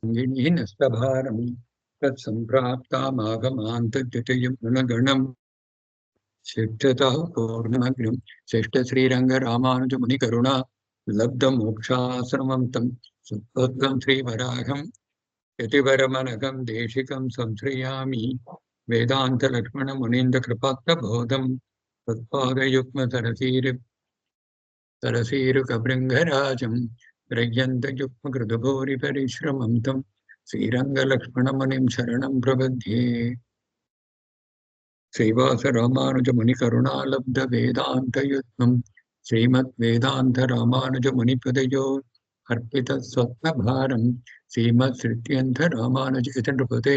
नस्तभारम् तत्सम्प्राप्तामागमान्तद्वितीयं गुणगणम् शिष्टतः पूर्णमग्निं शिष्टश्रीरङ्गरामानुजमुनिकरुणा लब्धमोक्षाश्रमं तं सुबोधं श्रीवराहं यतिवरमनघं देशिकं संश्रयामि वेदान्तलक्ष्मणमुनीन्द्रकृपात्तबोधं तत्पादयुग्मसरसीरुकबृङ्गराजं रय्यन्तयुग्मकृतभूरिपरिश्रमं तं श्रीरङ्गलक्ष्मणमुनिं शरणं प्रपद्ये श्रीवासरामानुजमुनिकरुणालब्धवेदान्तयुग्मं श्रीमद्वेदान्तरामानुजमुनिपदयो अर्पितस्वप्नभारं श्रीमत्सृत्यन्तरामानुजयतिनृपते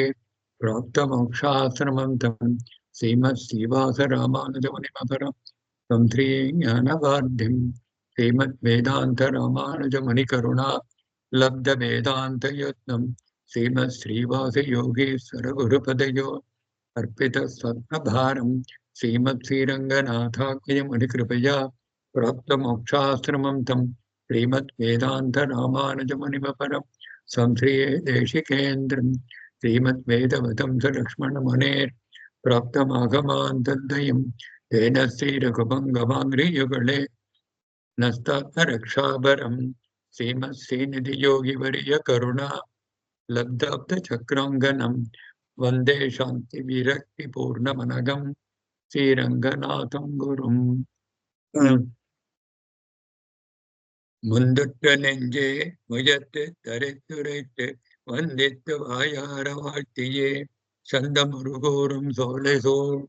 प्राप्तमोक्षाश्रमं तं श्रीमत्श्रीवासरामानुजमुनिमपरं तं श्रीज्ञानवार्धिं श्रीमद्वेदान्तरामानुजमुनिकरुणा लब्धवेदान्तयुग्मं श्रीमत्श्रीवासयोगीश्वरगुरुपदयो अर्पितस्वप्नभारं श्रीमत्श्रीरङ्गनाथाख्यमुनिकृपया प्राप्तमोक्षाश्रमं तं श्रीमद्वेदान्तरामानुजमुनिमपरं संश्रिये देशिकेन्द्रं श्रीमद्वेदवतं स लक्ष्मणमुनेर् प्राप्तमागमान्तद्वयं तेन श्रीरघुपङ्गमाङ्घ्रियुगळे नस्तात्मरक्षाभरं श्रीमत्श्रीनिधियोगिवर्यकरुणा लब्धाब्धचक्राङ्गनं वन्दे शान्तिविरक्तिपूर्णमनघं श्रीरङ्गनाथं गुरुम् முந்துற்ற நெஞ்சே முயத்து தரித்துரைத்து வந்தித்து வாயார வாழ்த்தியே சந்தமுருகூரும் சோலை சோர்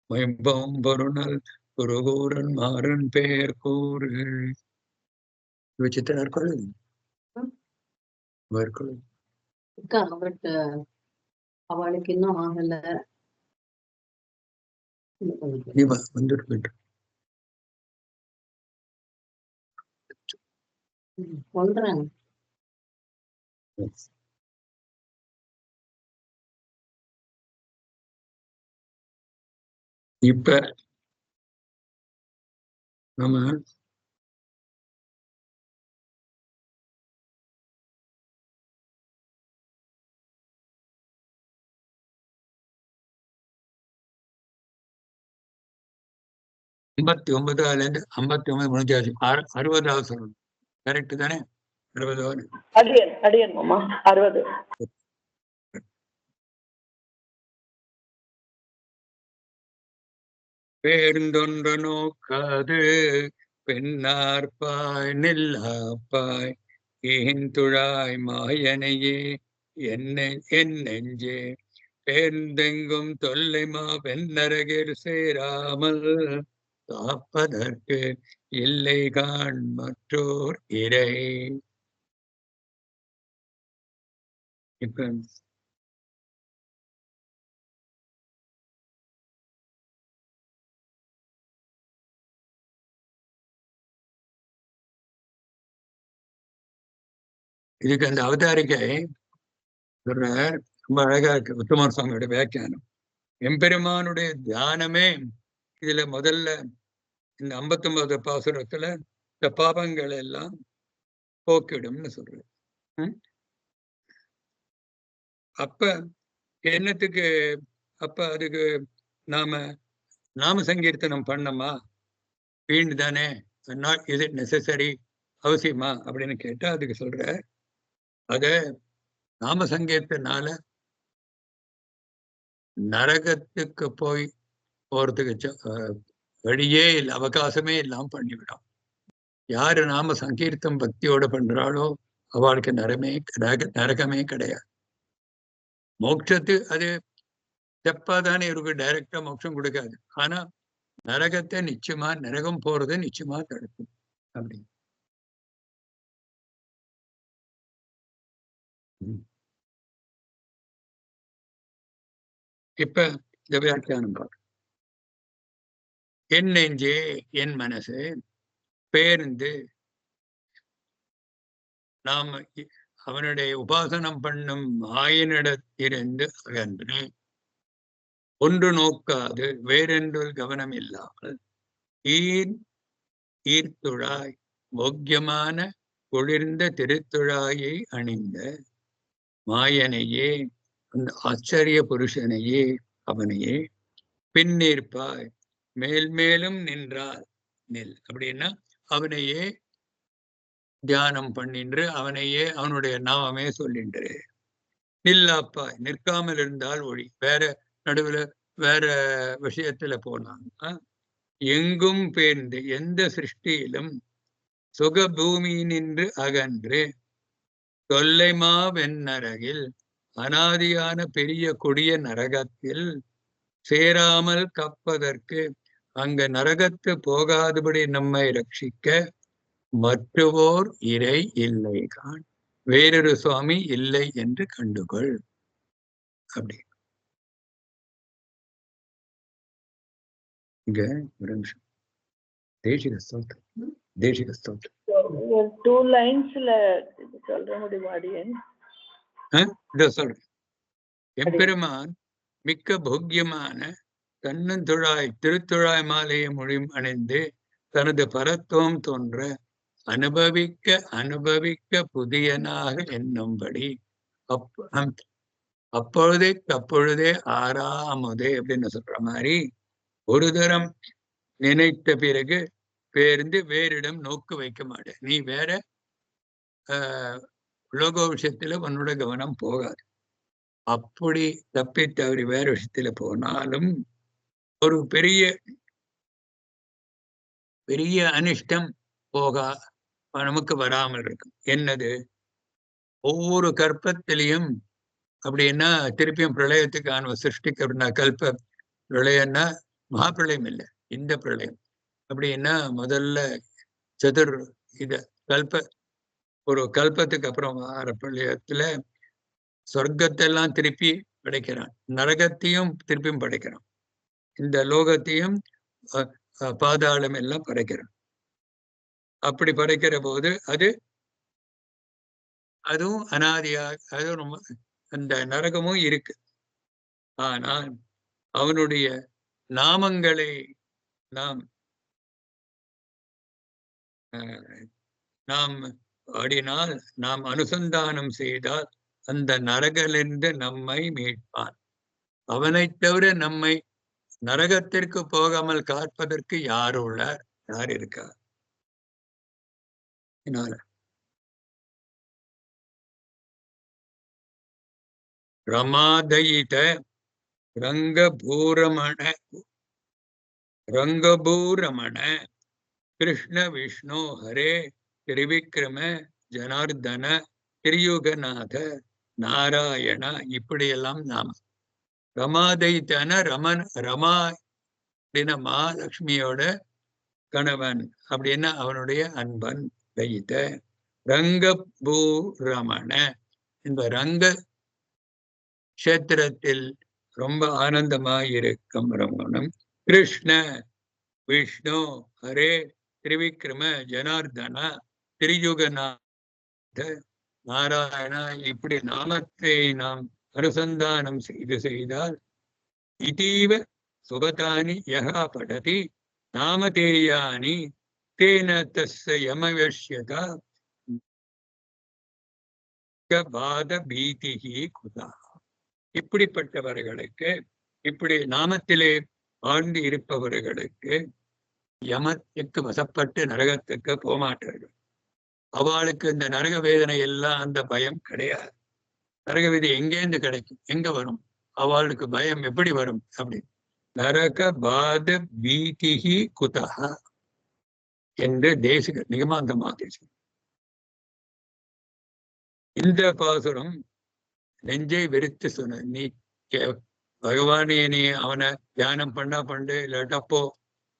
மைம்பம் பொருணல் குருகூரன் மாறன் பெயர் கூறு விசித்திர பட் அவளுக்கு இன்னும் ஆகல. வந்துட்டு சொல்றேன். இப்ப நம்ம ஐம்பத்தி ஒன்பதுல இருந்து 59 முடிஞ்சாச்சு. 60வது சொல்லணும். கரெக்ட் தானே? 60வது அடியன் மாமா 60. பேர்ந்தொன்ற நோக்காது பெண்ணார்பாய் நில்லாப்பாய் ஏன் துழாய் மாயனையே என் நெஞ்சே பேர்ந்தெங்கும் தொல்லைமா வெண்ணரகிர் சேராமல் காப்பதற்கு இல்லை காண் மற்றோர் இறை. இப்ப இதுக்கு அந்த அவதாரிக்கை சொல்றார், ரொம்ப அழகா இருக்கு. உத்தமர் சுவாமியோட வியாக்கியானம். எம்பெருமானுடைய தியானமே இதுல முதல்ல இந்த 59 பாசுரத்துல இந்த பாபங்கள் எல்லாம் போக்கிடும்னு சொல்றது. அப்ப என்னத்துக்கு அப்ப அதுக்கு நாம சங்கீர்த்தனம் பண்ணமா வீண் தானே, நாட் இஸ் இட் நெசசரி, அவசியமா அப்படின்னு கேட்டா அதுக்கு சொல்ற அத நாம சங்கீர்த்தனால நரகத்துக்கு போறதுக்கு வழியே இல்லை, அவகாசமே இல்லாம பண்ணிவிடும். யாரு நாம சங்கீர்த்தம் பக்தியோட பண்றாளோ அவளுக்கு நரகமே கிடையாது. மோட்சத்து அது செப்பாதானே இருக்கு, டைரக்டா மோட்சம் கொடுக்காது. ஆனா நரகத்தை நிச்சயமா, நரகம் போறதை நிச்சயமா தடுக்கும். அப்படி இப்ப இந்த வியாக்கியானம் பார்க்க, என் நெஞ்சே என் மனசு பேர்ந்து நாம் அவனுடைய உபாசனம் பண்ணும் மாயனிடத்திலிருந்து அகன்று ஒன்று நோக்காது வேறென்று கவனம் இல்லாமல் ஈர்த்துழாய் போக்கியமான குளிர்ந்த திருத்துழாயை அணிந்த மாயனையே, அந்த ஆச்சரிய புருஷனையே, அவனையே பின்னிற்பாய் மேல் மேலும் நின்றால் நில். அப்படின்னா அவனையே தியானம் பண்ணின்று அவனையே அவனுடைய நாமமே சொல்லின்று. நில்லாப்பாய் நிற்காமல் இருந்தால் ஒழி. வேற நடுவுல வேற விஷயத்துல போனாங்க. எங்கும் பேர்ந்து எந்த சிருஷ்டியிலும் சுக பூமி நின்று அகன்று தொல்லைமா வெண்ணரகில் அனாதியான பெரிய கொடிய நரகத்தில் சேராமல் கப்பதற்கு அங்க நரகத்து போகாதபடி நம்மை ரட்சிக்க மற்றுவோர் இறை இல்லை காண், வேறொரு சுவாமி இல்லை என்று கண்டுகொள். அப்படி இங்க ஒரு நிமிஷம். தேசிக ஸ்தோத்திரம், தேசிக ஸ்தோத்திரம். ஒரு 2 லைன்ஸ்ல சொல்ற முடியுமா அடியேன்? இதோ சொல்றேன். எம்பெருமான் மிக்க போக்கியமான தன்னந்துழாய் திருத்துழாய் மாலையை மொழியும் அணிந்து தனது பரத்துவம் தோன்ற அனுபவிக்க அனுபவிக்க புதியனாக என்னும்படி அப்பொழுதே ஆறாமதே அப்படின்னு சொல்ற மாதிரி ஒரு தரம் நினைத்த பிறகு பேர்ந்து வேறிடம் நோக்கு வைக்க மாட்டேன். நீ வேற உலக விஷயத்துல உன்னோட கவனம் போகாது. அப்படி தப்பி தவறி வேற விஷயத்துல போனாலும் ஒரு பெரிய பெரிய அனிஷ்டம் போகா நமக்கு வராமல் இருக்கும். என்னது? ஒவ்வொரு கற்பத்திலையும் அப்படின்னா திருப்பியும் பிரளயத்துக்கான சிருஷ்டிக்கு அப்படின்னா கல்ப பிரளயம்னா மகாபிரளயம் இல்லை, இந்த பிரளயம். அப்படின்னா முதல்ல ஒரு கல்பத்துக்கு அப்புறம் வர பிரளயத்துல சொர்க்கத்தெல்லாம் திருப்பி படைக்கிறான், நரகத்தையும் திருப்பியும் படைக்கிறான், இந்த லோகத்தையும் பாதாளம் எல்லாம் படைக்கிறான். அப்படி படைக்கிற போது அதுவும் அனாதியாக அதுவும் ரொம்ப அந்த நரகமும் இருக்கு. ஆனால் அவனுடைய நாமங்களை நாம் ஆடினால், நாம் அனுசந்தானம் செய்தால் அந்த நரகிலிருந்து நம்மை மீட்பான். அவனைத் தவிர நம்மை நரகத்திற்கு போகாமல் காப்பதற்கு யார் உள்ளார்? யார் இருக்கார்? ரமாதயித ரங்கபூரமண கிருஷ்ண விஷ்ணு ஹரே திரிவிக்ரம ஜனார்தன திரியுகநாத நாராயணா, இப்படியெல்லாம் நாம. ரமாதயித்தன ரமா அப்படின்னா மகாலட்சுமியோட கணவன் அப்படின்னா அவனுடைய அன்பன். தைத்த ரங்கபூரமண, இந்த ரங்க கஷேத்திரத்தில் ரொம்ப ஆனந்தமாயிருக்கும் ரமணம். கிருஷ்ண விஷ்ணு ஹரே திரிவிக்ரம ஜனார்தன திரியுகநாத நாராயணா, இப்படி நாமத்தை நாம் அனுசந்தானம் செய்தால் இதீவ சுபதானி யஹா படதி நாமதேயானி தேன தஸ்ய யமவஷ்யதா பாத பீதிஹி குதா. இப்படிப்பட்டவர்களுக்கு, இப்படி நாமத்திலே ஆழ்ந்து இருப்பவர்களுக்கு யமத்துக்கு வசப்பட்டு நரகத்துக்கு போமாட்டார்கள். அவளுக்கு இந்த நரக வேதனை எல்லாம் அந்த பயம் கிடையாது. நரக வேதி எங்கேருந்து கிடைக்கும், எங்க வரும்? அவளுக்கு பயம் எப்படி வரும்? அப்படி நரக பாத பீதிஹி குதா என்று தேசிக நிகமாந்தமாக இந்த பாசுரம் நெஞ்சை வெறுத்து சொன்ன. நீ பகவானே, நீ அவனை தியானம் பண்ணு, இல்லாட்டப்போ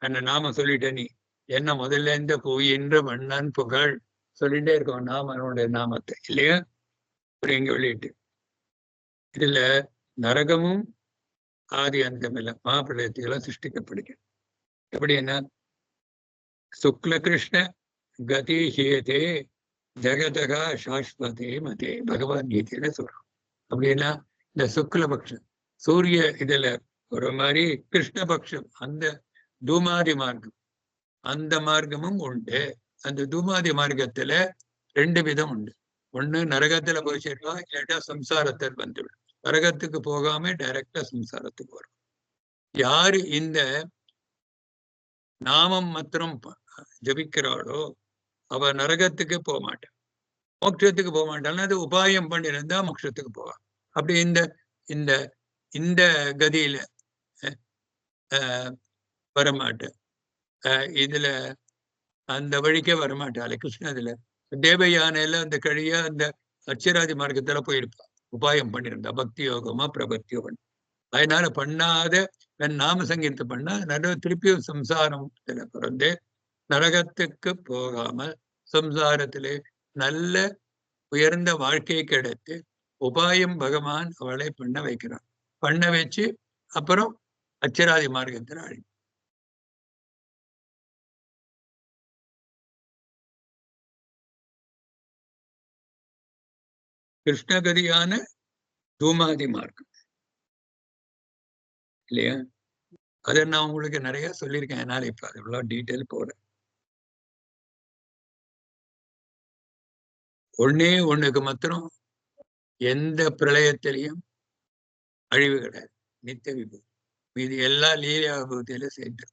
என்ன நாம சொல்லிட்ட, நீ என்ன முதல்ல இருந்து போய் என்ற வண்ணன் புகழ் சொல்லிட்டே இருக்கோம் அவனுடைய நாமத்தை, இல்லையா? இங்க வெளியிட்டு இதுல நரகமும் ஆதி அந்தமில்ல மகாபிரளயத்தையெல்லாம் சிருஷ்டிக்கப்படுகிறது. எப்படி என்ன? சுக்ல கிருஷ்ண கதி ஹேதே ஜெகதகா சாஸ்வதே மதே பகவத்கீதையில சொல்றோம். அப்படின்னா இந்த சுக்லபக்ஷம் சூரிய இதுல ஒரு மாதிரி, கிருஷ்ணபக்ஷம் அந்த தூமாதி மார்க்கம், அந்த மார்க்கமும் உண்டு. அந்த தூமாதி மார்க்கத்துல 2 விதம் உண்டு. ஒண்ணு நரகத்துல போய் சேருவா, இல்லாட்டா சம்சாரத்தில் வந்துவிடும். நரகத்துக்கு போகாம டைரக்டா சம்சாரத்துக்கு வரும். யாரு இந்த நாமம் மாத்திரம் ஜபிக்கிறாளோ அவ நரகத்துக்கு போக மாட்டான், மோட்சத்துக்கு போக மாட்டான். அது உபாயம் பண்ணிருந்தா மோட்சத்துக்கு போவான். அப்படி இந்த இந்த இந்த கதியில வரமாட்டேன். இதுல அந்த வழிக்கே வரமாட்டாள் கிருஷ்ண. இதுல தேவயானையில அந்த கழிய அந்த அச்சராதி மார்க்கத்துல போயிருப்பான், உபாயம் பண்ணிருந்தா பக்தி யோகமா பிரபத்தி யோகம். அதனால பண்ணாத நாம சங்கீர்த்தம் பண்ணா திருப்பியும் சம்சாரத்துல பிறந்து நரகத்துக்கு போகாமல் சம்சாரத்திலே நல்ல உயர்ந்த வாழ்க்கையை கிடைத்து உபாயம் பகவான் அவளை பண்ண வைக்கிறான். பண்ண வச்சு அப்புறம் அச்சராதி மார்க்கத்தில் அழி. கிருஷ்ணகதியான தூமாதி மார்க்கம் இல்லையா? அதை நான் உங்களுக்கு நிறைய சொல்லியிருக்கேன். என்னால இப்ப அது இவ்வளவு டீட்டெயில் போட. ஒன்னே ஒண்ணுக்கு மாத்திரம் எந்த பிரளயத்திலையும் அழிவு கிடையாது, நித்திய விபூதி. மீது எல்லா லீலா விபூதியில சேர்த்து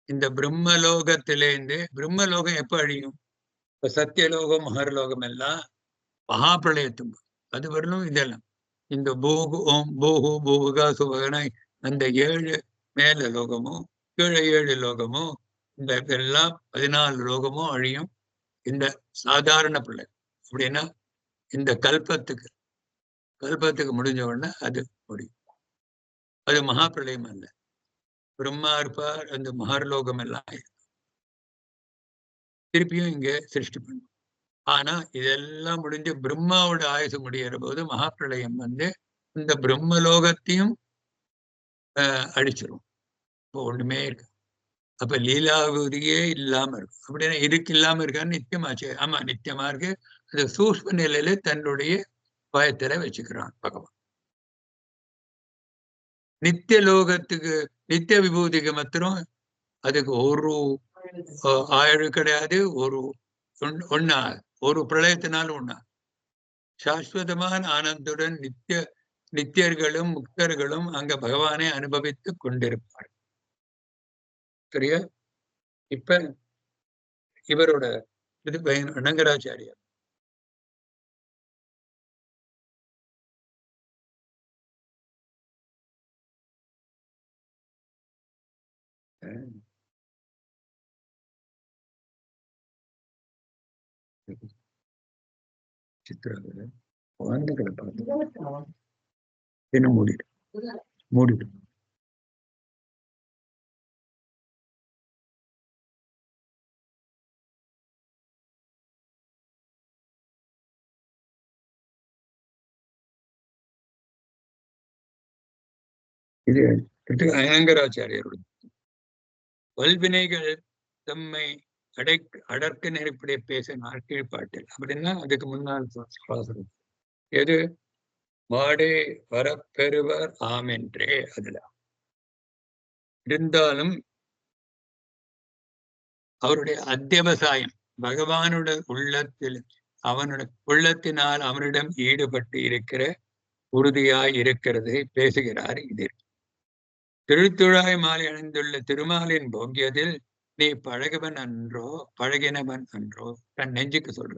இந்த பிரம்மலோகத்திலேருந்து, பிரம்மலோகம் எப்ப அழியும்? இப்ப சத்தியலோகம் மகர்லோகம் எல்லாம் மகாபிரளயத்தும் அது வரணும். இதெல்லாம் இந்த பூகு ஓம் பூகு பூகா சுபகனாய் அந்த 7 மேல லோகமும் கீழே 7 லோகமும் இந்த எல்லாம் 14 லோகமும் அழியும் இந்த சாதாரண பிள்ளை. அப்படின்னா இந்த கல்பத்துக்கு முடிஞ்ச உடனே அது முடியும். அது மகாபிரளயம் அல்ல. பிரம்மா இருப்பார், அந்த மகர்லோகம் எல்லாம் திருப்பியும் இங்க சிருஷ்டி பண்ணும். ஆனா இதெல்லாம் முடிஞ்சு பிரம்மாவோட ஆயுசு முடிகிற போது மகாபிரளயம் வந்து இந்த பிரம்மலோகத்தையும் அடிச்சிடும். இப்போ ஒண்ணுமே இருக்கு. அப்ப லீலாவதியே இல்லாம இருக்கும். அப்படின்னா இதுக்கு இல்லாம இருக்கான்னு நித்தியமாச்சு. ஆமா நித்தியமா இருக்கு. அது சூஷ்ம நிலையில தன்னுடைய பயத்துல வச்சுக்கிறான் பகவான். நித்திய லோகத்துக்கு நித்திய விபூதிக்கு மாத்திரம் அதுக்கு ஒரு ஆயுள் கிடையாது. ஒன்னா ஒரு பிரளயத்தினாலும் ஒன்னா சாஸ்வதமான ஆனந்துடன் நித்தியர்களும் முக்தர்களும் அங்க பகவானை அனுபவித்து கொண்டிருப்பார். சரியா? இப்ப இவரோட இது அனங்கராச்சாரியார் சித்திரங்களை குழந்தைகளை பார்த்து என்ன மூடிடும். இது அனங்கராச்சாரியருடைய வல்வினைகள் தம்மை அடர்க்க நெருப்படைய பேசினார் கீழ்பாட்டில். அப்படின்னா அதுக்கு முன்னால் பாசுரம் எது? மாடே வரப்பெறுவர் ஆமென்றே. அதுல இருந்தாலும் அவருடைய அத்தியவசாயம் பகவானுடைய உள்ளத்தில் அவனுடைய உள்ளத்தினால் அவனிடம் ஈடுபட்டு இருக்கிற உறுதியாய் இருக்கிறதை பேசுகிறார். இது திருத்துழாய் மாலை அணிந்துள்ள திருமாலின் போக்கியத்தில் நீ பழகினவன் அன்றோ தன் நெஞ்சுக்கு சொல்ற.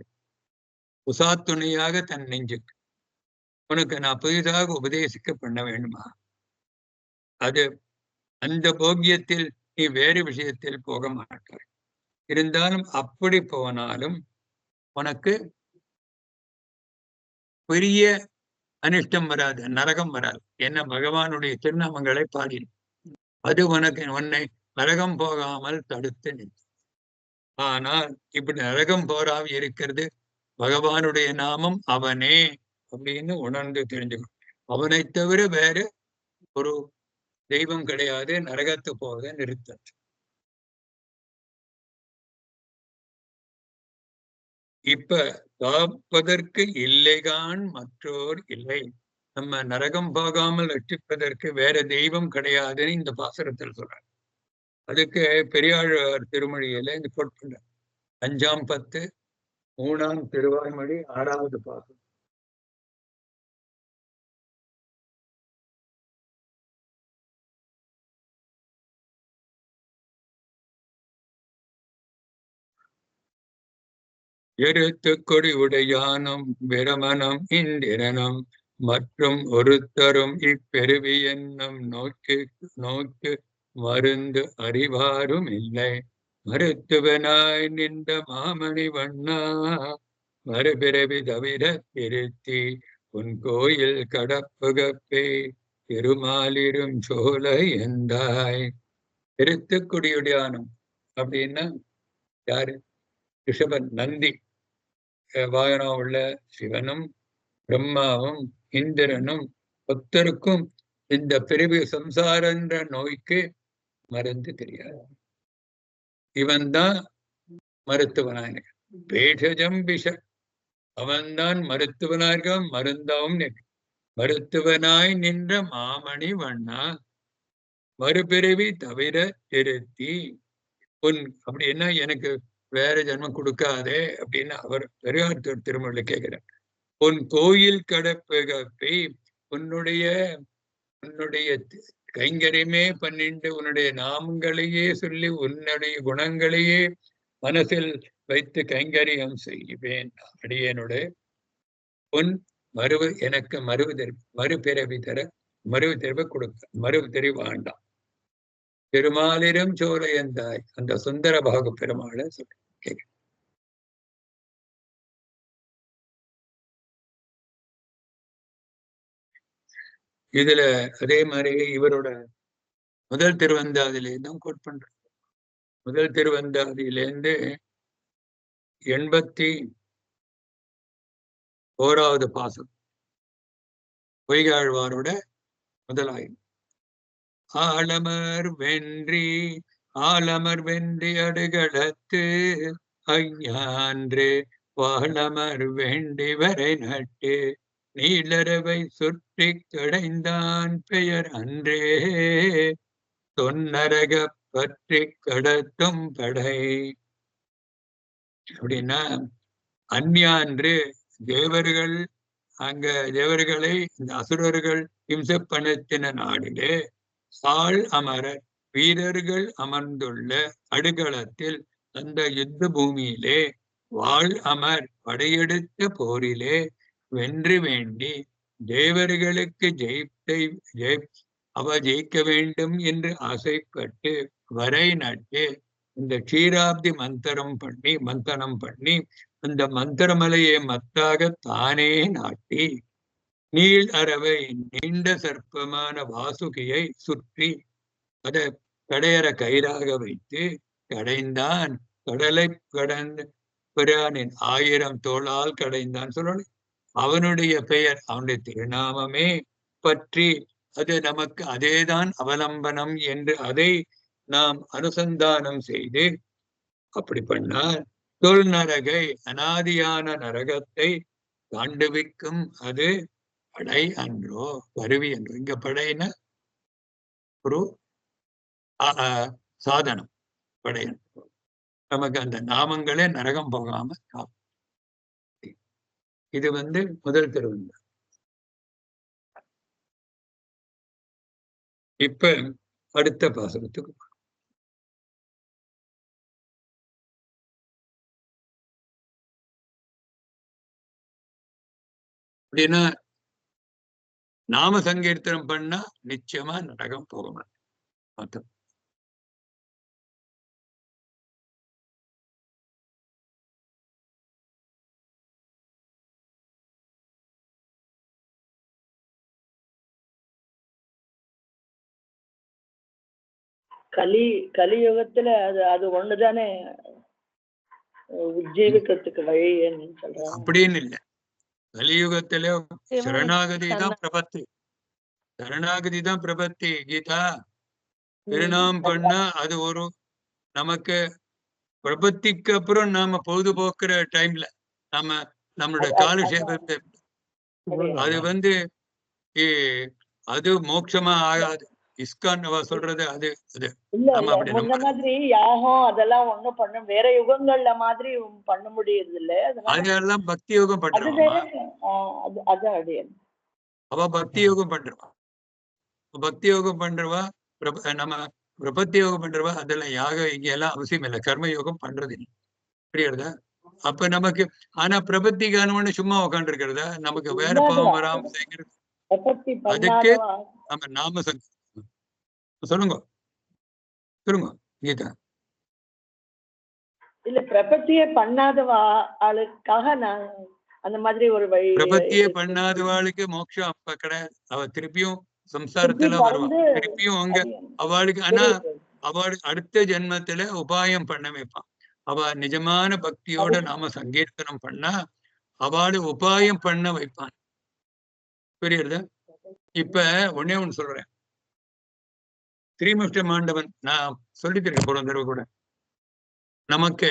உசாத்துணையாக தன் நெஞ்சுக்கு உனக்கு நான் புதிதாக உபதேசிக்க பண்ண வேண்டுமா? அது அந்த போக்கியத்தில் நீ வேறு விஷயத்தில் போக மாட்டாய். இருந்தாலும் அப்படி போனாலும் உனக்கு பெரிய அனிஷ்டம் வராது, நரகம் வராது. என்ன பகவானுடைய திருநாமங்களை பாடிடும். அது உன்னை நரகம் போகாமல் தடுத்து நிற்கும். ஆனால் இப்படி நரகம் போராம இருக்கிறது பகவானுடைய நாமம் அவனே அப்படின்னு உணர்ந்து தெரிஞ்சுக்கணும். அவனை தவிர வேறு ஒரு தெய்வம் கிடையாது. நரகத்து போக நிறுத்த. இப்ப காப்பதற்கு இல்லைகான் மற்றோர் இல்லை. நம்ம நரகம் போகாமல் ரட்சிப்பதற்கு வேற தெய்வம் கிடையாதுன்னு இந்த பாசுரத்தில் சொல்றார். அதுக்கு பெரியாழ்வார் திருமொழியில இந்த கோட் பண்ற 5ஆம் 10 மூணாம் திருவாய்மொழி 6வது பாசம். எருத்து கொடி உடையானும் பிரமணம் இந்திரனும் மற்றும் ஒருத்தரும் இப்பெருவி என்னும் நோக்கு மருந்து அறிவாரும் இல்லை. மருத்துவனாய் நின்ற மாமணி வண்ணா மறுபிறவி தவிர திருத்தி உன் கோயில் கடப்புகப்பே திருமாலிரும் சோலை எந்தாய். எருத்து கொடியுடையானும் அப்படின்னா யாரு? ரிஷபன், நந்தி வாகனம் உள்ள சிவனும் பிரம்மாவும் இந்திரனும் ஒத்தருக்கும் இந்த பிரிவு சம்சாரன்ற நோய்க்கு மருந்து தெரியாது. இவன் தான் மருத்துவனாய் பேஷஜம் விஷ, அவன்தான் மருத்துவனாக மருந்தாவும் மருத்துவனாய் நின்ற மாமணி வண்ணா மறுபிறவி தவிர திருத்தி உன் அப்படின்னா எனக்கு வேற ஜென்மம் கொடுக்காதே அப்படின்னு அவர் பெரியார் திருமொழியில கேட்கிறார். உன் கோயில் கடப்பை உன்னுடைய கைங்கரியமே பண்ணிட்டு உன்னுடைய நாமங்களையே சொல்லி உன்னுடைய குணங்களையே மனசில் வைத்து கைங்கரியம் செய்வேன் அடியனுடைய உன் எனக்கு மறுபிறவி தர மறுபிறவி கொடுக்க மறுபிறவி வேண்டாம். பெருமாளிடம் சோலை எந்தாய் அந்த சுந்தர பாகு பெருமாளை சொல்ல. இதுல அதே மாதிரி இவரோட முதல் திருவந்தாதியிலேருந்தும் கோட் பண்ற. முதல் திருவந்தாதியிலேருந்து 81வது பாசம் பொய்காழ்வாரோட முதலாயும். ஆலமர் வென்றி அடுகளத்து ஐயான்று வாழமர் வேண்டி வரை நட்டு நீலரவை சுற்றி கடைந்தான் பெயர் அன்றே தொன்னரக பற்றி கடத்தும் படை. அப்படின்னா அந்யான்று தேவர்கள் அங்க தேவர்களை இந்த அசுரர்கள் இம்சப்படுத்தின நாடிலே சாள் அமரர் வீரர்கள் அமர்ந்துள்ள அடுகளத்தில் அந்த யுத்த பூமியிலே வாழ் அமர் படையெடுத்த போரிலே வென்று வேண்டி தேவர்களுக்கு ஜெயிக்க வேண்டும் என்று ஆசைப்பட்டு வரை நட்டு இந்த க்ஷீராப்தி மந்தனம் பண்ணி அந்த மந்திரமலையை மத்தாக தானே நாட்டி நீள் அரவை நீண்ட சர்ப்பமான வாசுகியை சுற்றி அதை கடையற கயிறாக வைத்து கடைந்தான். கடலை கடந்த பிரானின் 1000 தோளால் கடைந்தான் சொல்லணும். அவனுடைய பெயர் அவனுடைய திருநாமமே பற்றி அது நமக்கு அதேதான் அவலம்பனம் என்று அதை நாம் அனுசந்தானம் செய்து அப்படி பண்ணால் தொல் நரகை அனாதியான நரகத்தை தாண்டுவிக்கும் அது படை அன்றோ கருவி அன்றோ. இங்க படைன்னா ஒரு சாதனம் படை அன்றோ. நமக்கு அந்த நாமங்களே நரகம் போகாம இது முதல் திருவந்தாதி. இப்ப அடுத்த பாசனத்துக்கு அப்படின்னா நாம சங்கீர்த்தனம் பண்ணா நிச்சயமா நரகம் போக மாட்டோம். கலியுகத்துல அது ஒண்ணுதானே உஜ்ஜீவிக்கிறதுக்கு வழி சொல்றாங்க. அப்படின்னு இல்லை. கலியுகத்துல சரணாகதி தான் பிரபத்தி. சரணாகதி தான் பிரபத்தி. கீதா திருநாம் பண்ணா அது ஒரு நமக்கு பிரபத்திக்கு அப்புறம் நாம பொழுதுபோக்குற டைம்ல நம்மளோட காலக்ஷேபத்தை அது அது மோட்சமா ஆகாது. இஸ்கான் அவ சொல்றது அது அது இல்ல நம்ம இல்ல அப்படி முன்ன நம்ம மாதிரி யாகம் அதெல்லாம் ஒண்ணும் பண்ண வேற யுகங்கள்ல மாதிரி பண்ண முடியறது இல்ல அதனால அதெல்லாம் பக்தி யோகம் அது பண்றவாமா. வேற அதான் அடியன் அவ பக்தி யோகம் பண்றவா. பக்தி யோகம் பண்றவா நம்ம பிரபத்தி யோகம் பண்றவா அதெல்லாம் யாக இங்க எல்லாம் அவசியம் இல்லை. கர்ம யோகம் பண்றது இல்லை. புரியுறதா? அப்ப நமக்கு ஆனா பிரபத்தி காரணம்னு சும்மா உட்காந்து இருக்கிறதா நமக்கு வேற பாவம் வராம செய்கிறது. பிரபத்தி அதுக்கு பண்ணாதவா நம்ம நாம சொல்லுங்க சொல்லுங்க கீதா. இல்ல பிரபத்தியே பண்ணாதவா ஆளுக்காக நான் அந்த மாதிரி ஒரு வழி பிரபத்தியே பண்ணாதவாளுக்கு மோட்சம் அப்ப கிடையாது. அவ திருப்பியும் சம்சாரத்துல வருவா. திருப்பியும் அங்க அவளுக்கு ஆனா அவளுக்கு அடுத்த ஜென்மத்துல உபாயம் பண்ண வைப்பான். அவ நிஜமான பக்தியோட நாம சங்கீர்த்தனம் பண்ணா அவளு உபாயம் பண்ண வைப்பான். புரியுறதா? இப்ப ஒன்னே ஒண்ணு சொல்றேன். ஸ்ரீமுஷ்ட மாண்டவன் நான் சொல்லித்திருக்கேன் போற தடவை கூட. நமக்கு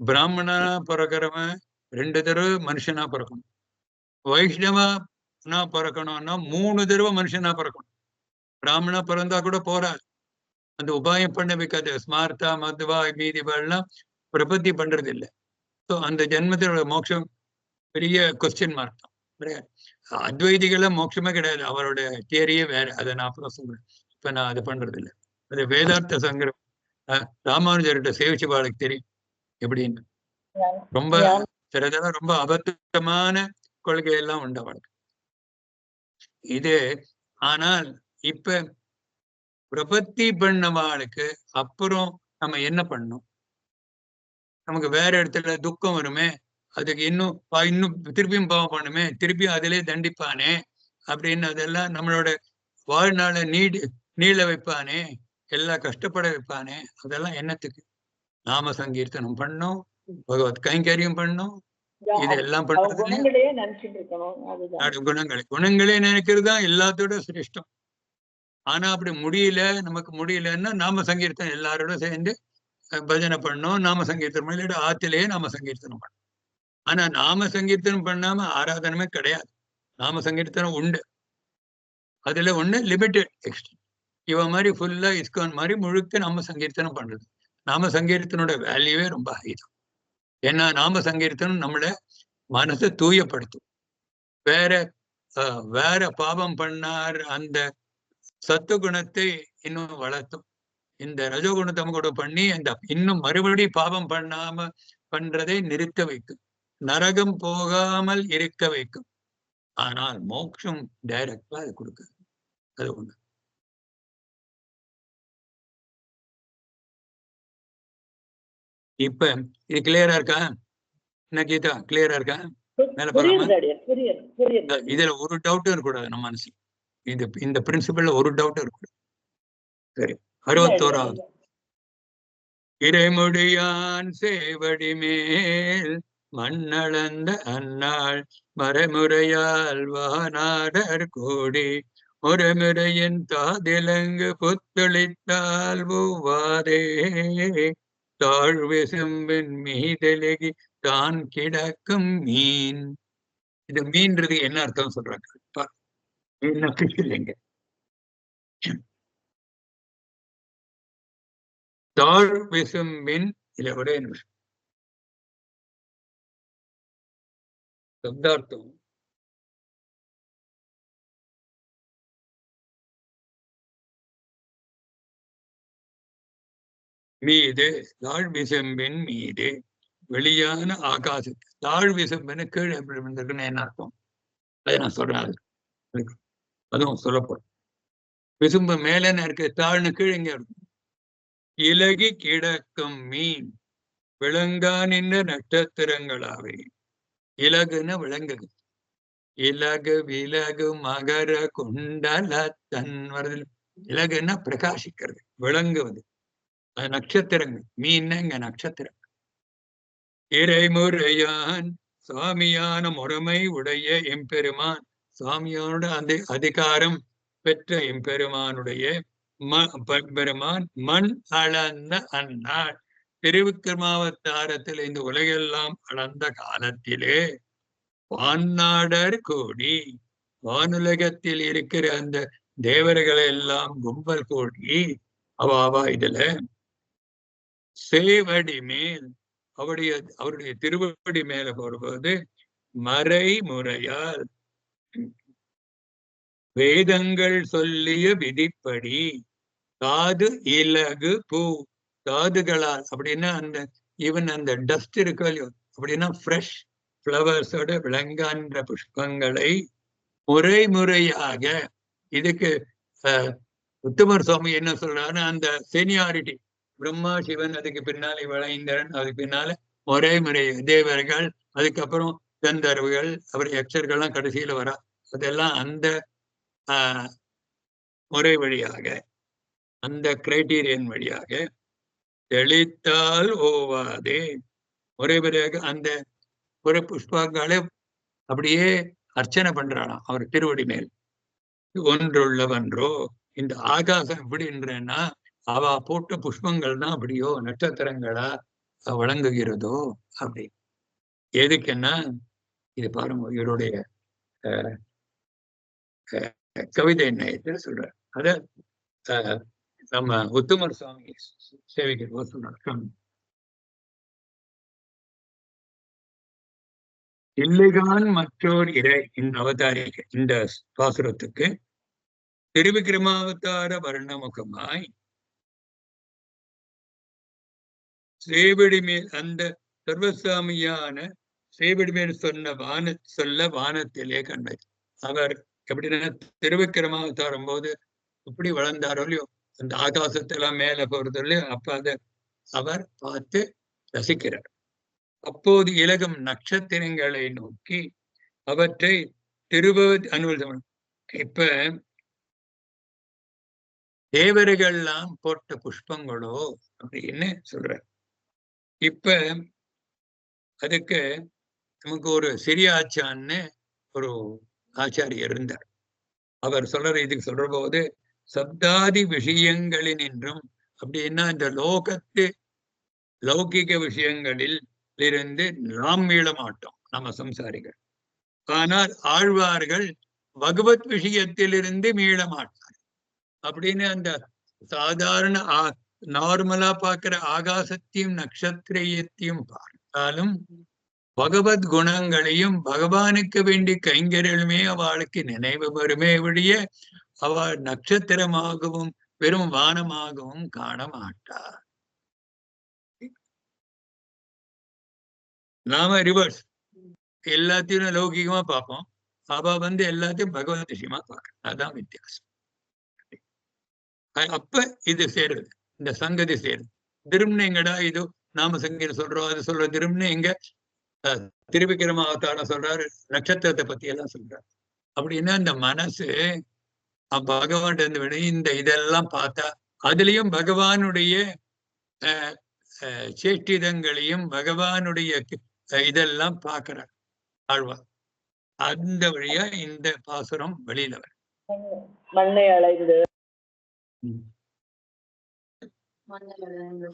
பிராமணனா பிறக்கிறவன் 2 தடவை மனுஷனா பிறக்கணும். வைஷ்ணவனா பிறக்கணும்னா 3 தடவை மனுஷனா பிறக்கணும். பிராமணா பிறந்தா கூட போறாது. அந்த உபாயம் பண்ண வைக்காது. ஸ்மார்த்தா மதுவா மீதிவாள்லாம் பிரபத்தி பண்றது இல்லை. ஸோ அந்த ஜென்மத்தோட மோட்சம் பெரிய கொஸ்டின் மார்க் தான். கிடையாது. அத்வைதிகள மோட்சமே கிடையாது. அவரோட தியரியே வேற. அதை நான் அப்புறம் சொல்றேன். இப்ப நான் அதை பண்றது இல்லை. அது வேதார்த்த சங்கரம் ராமானுஜர்கிட்ட சேவிச்சு வாழ்க்கை தெரியும் எப்படின்னு. ரொம்ப சிலதெல்லாம் ரொம்ப அபத்தமான கொள்கையெல்லாம் உண்டு அவளுக்கு. இது ஆனால் இப்ப பிரபத்தி பண்ணவாளுக்கு அப்புறம் நம்ம என்ன பண்ணணும்? நமக்கு வேற இடத்துல துக்கம் வருமே, அதுக்கு இன்னும் திருப்பியும் பாவம் பண்ணுமே, திருப்பியும் அதிலே தண்டிப்பானே அப்படின்னு அதெல்லாம் நம்மளோட வாழ்நாளை நீள வைப்பானே, எல்லாம் கஷ்டப்பட வைப்பானே, அதெல்லாம் என்னத்துக்கு? நாம சங்கீர்த்தனம் பண்ணோம், பகவத் கைங்கரியம் பண்ணோம், இதெல்லாம் பண்றதுலயே குணங்களே நினைக்கிறது தான் எல்லாத்தோட சிரேஷ்டம். ஆனா அப்படி முடியல, நமக்கு முடியலன்னா நாம சங்கீர்த்தனம் எல்லாரோட சேர்ந்து பஜனை பண்ணோம், நாம சங்கீர்த்தனம் இல்லாட்டி ஆத்திலேயே நாம சங்கீர்த்தனம் பண்ணோம். ஆனா நாம சங்கீர்த்தனம் பண்ணாம ஆராதனமே கிடையாது. நாம சங்கீர்த்தனம் உண்டு. அதுல ஒண்ணு லிமிட்டெட் எக்ஸ்டென்ட். இவ மாதிரி ஃபுல்லா இஸ்கான் மாதிரி முழுக்க நாம சங்கீர்த்தனம் பண்றது. நாம சங்கீர்த்தனோட வேல்யூவே ரொம்ப ஹை தான். ஏன்னா நாம சங்கீர்த்தனம் நம்மள மனசை தூயப்படுத்தும். வேற பாவம் பண்ணார் அந்த சத்துவகுணத்தை இன்னும் வளர்த்தும். இந்த ரஜோகுணத்தை கூட பண்ணி அந்த இன்னும் மறுபடி பாவம் பண்ணாம பண்றதை நிறுத்த வைக்கும். நரகம் போகாமல் இருக்க வைக்கும். ஆனால் மோட்சம் டைரக்டா அது கொடுக்குது. அது ஒண்ணு. இப்ப இது கிளியரா இருக்கா? என்ன கீதா கிளியரா இருக்கா? மேல போறாம இதுல ஒரு டவுட்டும் இருக்கக்கூடாது நம்ம மனசு. இந்த பிரின்சிபல்ல ஒரு டவுட்டும் இருக்கக்கூடாது. சரி, 61வது இறைமுடியான் சேவடி மேல் மண்ணளந்த அந்நாள் மறைமுறையால் வானாடர் கோடி முறைமுறையின் தாதிலங்கு புத்தளித்தால் பூவாதே தாழ்வு செம்பின் மீதலகி தான் கிடக்கும் மீன். இது மீன்றது என்ன அர்த்தம் சொல்றாங்க? மீன் இல்லைங்க. தாழ் விசும்பின் இல்ல ஒரே நிமிஷம். சப்தார்த்தம் மீது தாழ் விசும்பின் மீது வெளியான ஆகாசத்து தாழ் விசும்பின்னு கீழே எப்படி இருந்திருக்குன்னு என்ன அர்த்தம்? அதை நான் சொல்றேன். அதுவும் சொல்லப்படும். விசும்பு மேலன்னு இருக்கு, தாழ்னு கீழே எங்க இருக்கும்? இலகி கிடக்கும் மீன் விளங்கா நின்ற நட்சத்திரங்களாவே. இலகுன்னு விளங்குது. இலகு விலகு மகர குண்டல தன் வருது. இலகுன்னா பிரகாசிக்கிறது, விளங்குவது. அது நட்சத்திரங்கள். மீன் இங்க நட்சத்திரம். இறைமுறையான் சுவாமியான முறைமை உடைய எம்பெருமான், சுவாமியோட அந்த அதிகாரம் பெற்ற எம்பெருமானுடைய பெருமான் மண் அளந்த அந்நாள் திருவிக்கிரமாவதாரத்தில் இந்த உலகெல்லாம் அளந்த காலத்திலே வான்னாடர் கோடி வானுலகத்தில் இருக்கிற அந்த தேவர்களை எல்லாம் கும்பல் கூடி அவா இதுல சேவடி மேல் அவருடைய திருவடி மேல போடும்போது மறைமுறையால் வேதங்கள் சொல்லிய விதிப்படி காது இலகு பூ காதுகளால் அப்படின்னா அந்த டஸ்ட் இருக்கு இல்லையோ அப்படின்னா ஃப்ரெஷ் ஃப்ளவர்ஸோட விளங்கான்ற புஷ்பங்களை முறையாக இதுக்கு உத்தமர் சுவாமி என்ன சொல்றாருன்னா அந்த சீனியாரிட்டி பிரம்மா சிவன் அதுக்கு பின்னாலே இந்திரன் அதுக்கு பின்னால முறை தேவர்கள் அதுக்கப்புறம் கந்தர்வுகள் அப்புறம் யக்ஷர்கள்லாம் கடைசியில வரா அதெல்லாம் அந்த முறை வழியாக அந்த கிரைட்டீரியன் வழியாக தெளித்தால் ஓவாதே முறையாக அந்த ஒரு புஷ்பங்களை அப்படியே அர்ச்சனை பண்றாளாம் அவர் திருவடி மேல் ஒன்றுள்ளவன்றோ இந்த ஆகாசம் எப்படின்றன்னா அவ போட்ட புஷ்பங்கள் தான் அப்படியோ நட்சத்திரங்களா வழங்குகிறதோ அப்படி எதுக்குன்னா இது பாருங்க இவருடைய கவிதை நயத்தில் சொல்றார் அத நம்ம உத்தமர் சுவாமி சேவிக்க சொல்றார் இல்லைதான் மற்றோர் இறை இந்த அவதாரிக்க இந்த பாசுரத்துக்கு திருவிக்கிரமாவதார வர்ணமுகமாய் சேவடி மேல் அந்த சர்வசாமியான சேவடி மேல் சொல்ல வானத்திலே கண்டது அவர் எப்படின்னா திருவிக்கிரமாவதாரம் போது எப்படி வளர்ந்தாரோ இல்லையோ அந்த ஆகாசத்தெல்லாம் மேல போறது இல்லையோ அப்ப அதை அவர் பார்த்து ரசிக்கிறார் அப்போது இலகும் நட்சத்திரங்களை நோக்கி அவற்றை அனுபவம் இப்ப தேவர்கள்லாம் போட்ட புஷ்பங்களோ அப்படின்னு சொல்ற இப்ப அதுக்கு நமக்கு ஒரு சிறியாச்சான்னு ஒரு ஆச்சாரியர் இருந்தார் அவர் இதுக்கு சொல்ற போது சப்தாதி விஷயங்களின் என்றும் அப்படின்னா இந்த லௌகிக விஷயங்களில் இருந்து நாம் மீள மாட்டோம் நம்ம சம்சாரிகள் ஆனால் ஆழ்வார்கள் பகவத் விஷயத்திலிருந்து மீள மாட்டார் அப்படின்னு அந்த சாதாரண நார்மலா பார்க்கிற ஆகாசத்தையும் நட்சத்திரத்தையும் பார்த்தாலும் பகவத் குணங்களையும் பகவானுக்கு வேண்டி கைங்கரிலுமே அவளுக்கு நினைவு வருமே ஒழிய அவள் நட்சத்திரமாகவும் வெறும் வானமாகவும் காண மாட்டார். நாம ரிவர்ஸ் எல்லாத்தையும் லௌகிகமா பார்ப்போம். அவ எல்லாத்தையும் பகவத் விஷயமா பார்க்கணும். அதான் வித்தியாசம். அப்ப இது சேருது, இந்த சங்கதி சேருது. திரும்னு எங்கடா இது நாம சங்கீதம் சொல்றோம், அது சொல்ற திரும்னு எங்க திருவிக்கிரம அவதாரம் சொல்றாரு, நட்சத்திரத்தை பத்தி எல்லாம் சொல்றாரு. அப்படின்னா இந்த மனசு பகவான் இந்த இதெல்லாம் பார்த்தா அதுலயும் பகவானுடைய சேஷ்டிதங்களையும் பகவானுடைய இதெல்லாம் பார்க்கிறார் ஆழ்வார். அந்த வழியா இந்த பாசுரம் வெளியில வரும். மண்ணை அலைந்து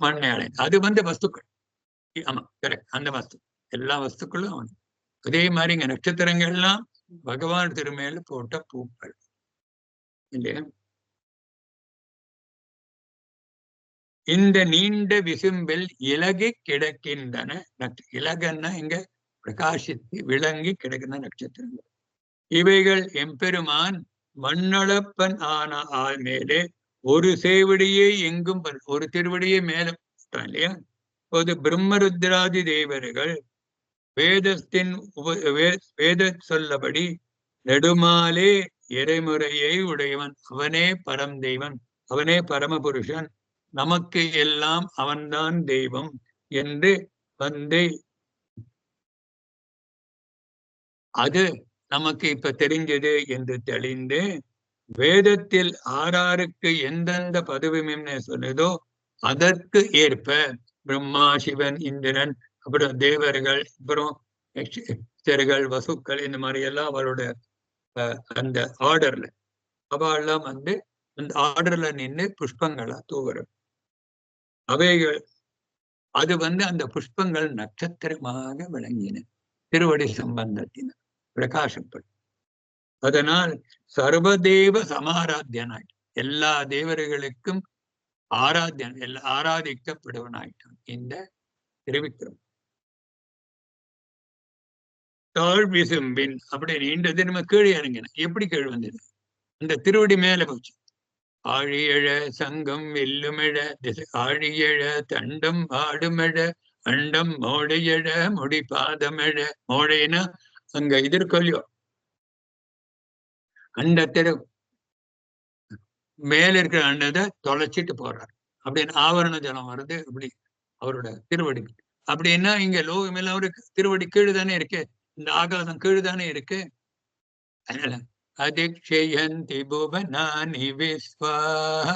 மண்ணை அலைந்து அது வஸ்துக்கள். ஆமா கரெக்ட். அந்த வஸ்து எல்லா வஸ்துக்களும் அவன். அதே மாதிரி இங்க நட்சத்திரங்கள்லாம் பகவான் திருமேல போட்ட பூக்கள் இல்லையா? இந்த நீண்ட விசும்பில் இலகி கிடக்கின்றன. இலகன்னா இங்க பிரகாசித்து விளங்கி கிடக்கின்ற நட்சத்திரங்கள். இவைகள் எம்பெருமான் மண்ணளப்பன் ஆன ஆள் மேலே ஒரு சேவடியே எங்கும் ஒரு திருவடியே மேல இல்லையா? போது பிரம்மருத்ராதி தேவர்கள் வேதத்தின் வேத சொல்லபடி நெடுமாலே இறைமுறையை உடையவன், அவனே பரம் தெய்வன், அவனே பரமபுருஷன், நமக்கு எல்லாம் அவன்தான் தெய்வம் என்று அது நமக்கு இப்ப தெரிஞ்சது என்று தெளிந்து வேதத்தில் ஆறாருக்கு எந்தெந்த பதவியுமே சொன்னதோ அதற்கு ஏற்ப பிரம்மா சிவன் இந்திரன் அப்புறம் தேவர்கள் அப்புறம் யக்ஷர்கள் வசுக்கள் இந்த மாதிரி எல்லாம் அவளோட அந்த ஆர்டர்ல அவெல்லாம் அந்த ஆர்டர்ல நின்று புஷ்பங்களா தூவுறது. அவைகள் அது அந்த புஷ்பங்கள் நட்சத்திரமாக விளங்கின, திருவடி சம்பந்தத்தின பிரகாசப்படும். அதனால் சர்வதேவ சமாராத்தியனாய் எல்லா தேவர்களுக்கும் ஆராதிக்கப்படுவனாயிட்டான் இந்த திருவிக்ரம். தாழ் விசும்பின் அப்படி நீண்டது நம்ம கீழே இறங்கின. எப்படி கீழ் வந்தது? அந்த திருவடி மேல போச்சு. ஆழியழ சங்கம் வெல்லுமெழ ஆழியழ தண்டம் ஆடுமெழ அண்டம் மோடையழ முடி பாதமெழ. மோடைனா அங்க எதிர்கொல்லியோ அண்டத்தில மேல இருக்கிற அண்டத்தை தொலைச்சிட்டு போறார். அப்படின்னு ஆவரண ஜலம் வருது அப்படி அவரோட திருவடி. அப்படின்னா இங்க லோகம் எல்லாம் அவருக்கு திருவடி கீழு தானே இருக்கு, இந்த ஆகாசம் கீழு தானே இருக்கு. அதனால அதிக்ஷயந்தி புவனானி விஸ்வாஹ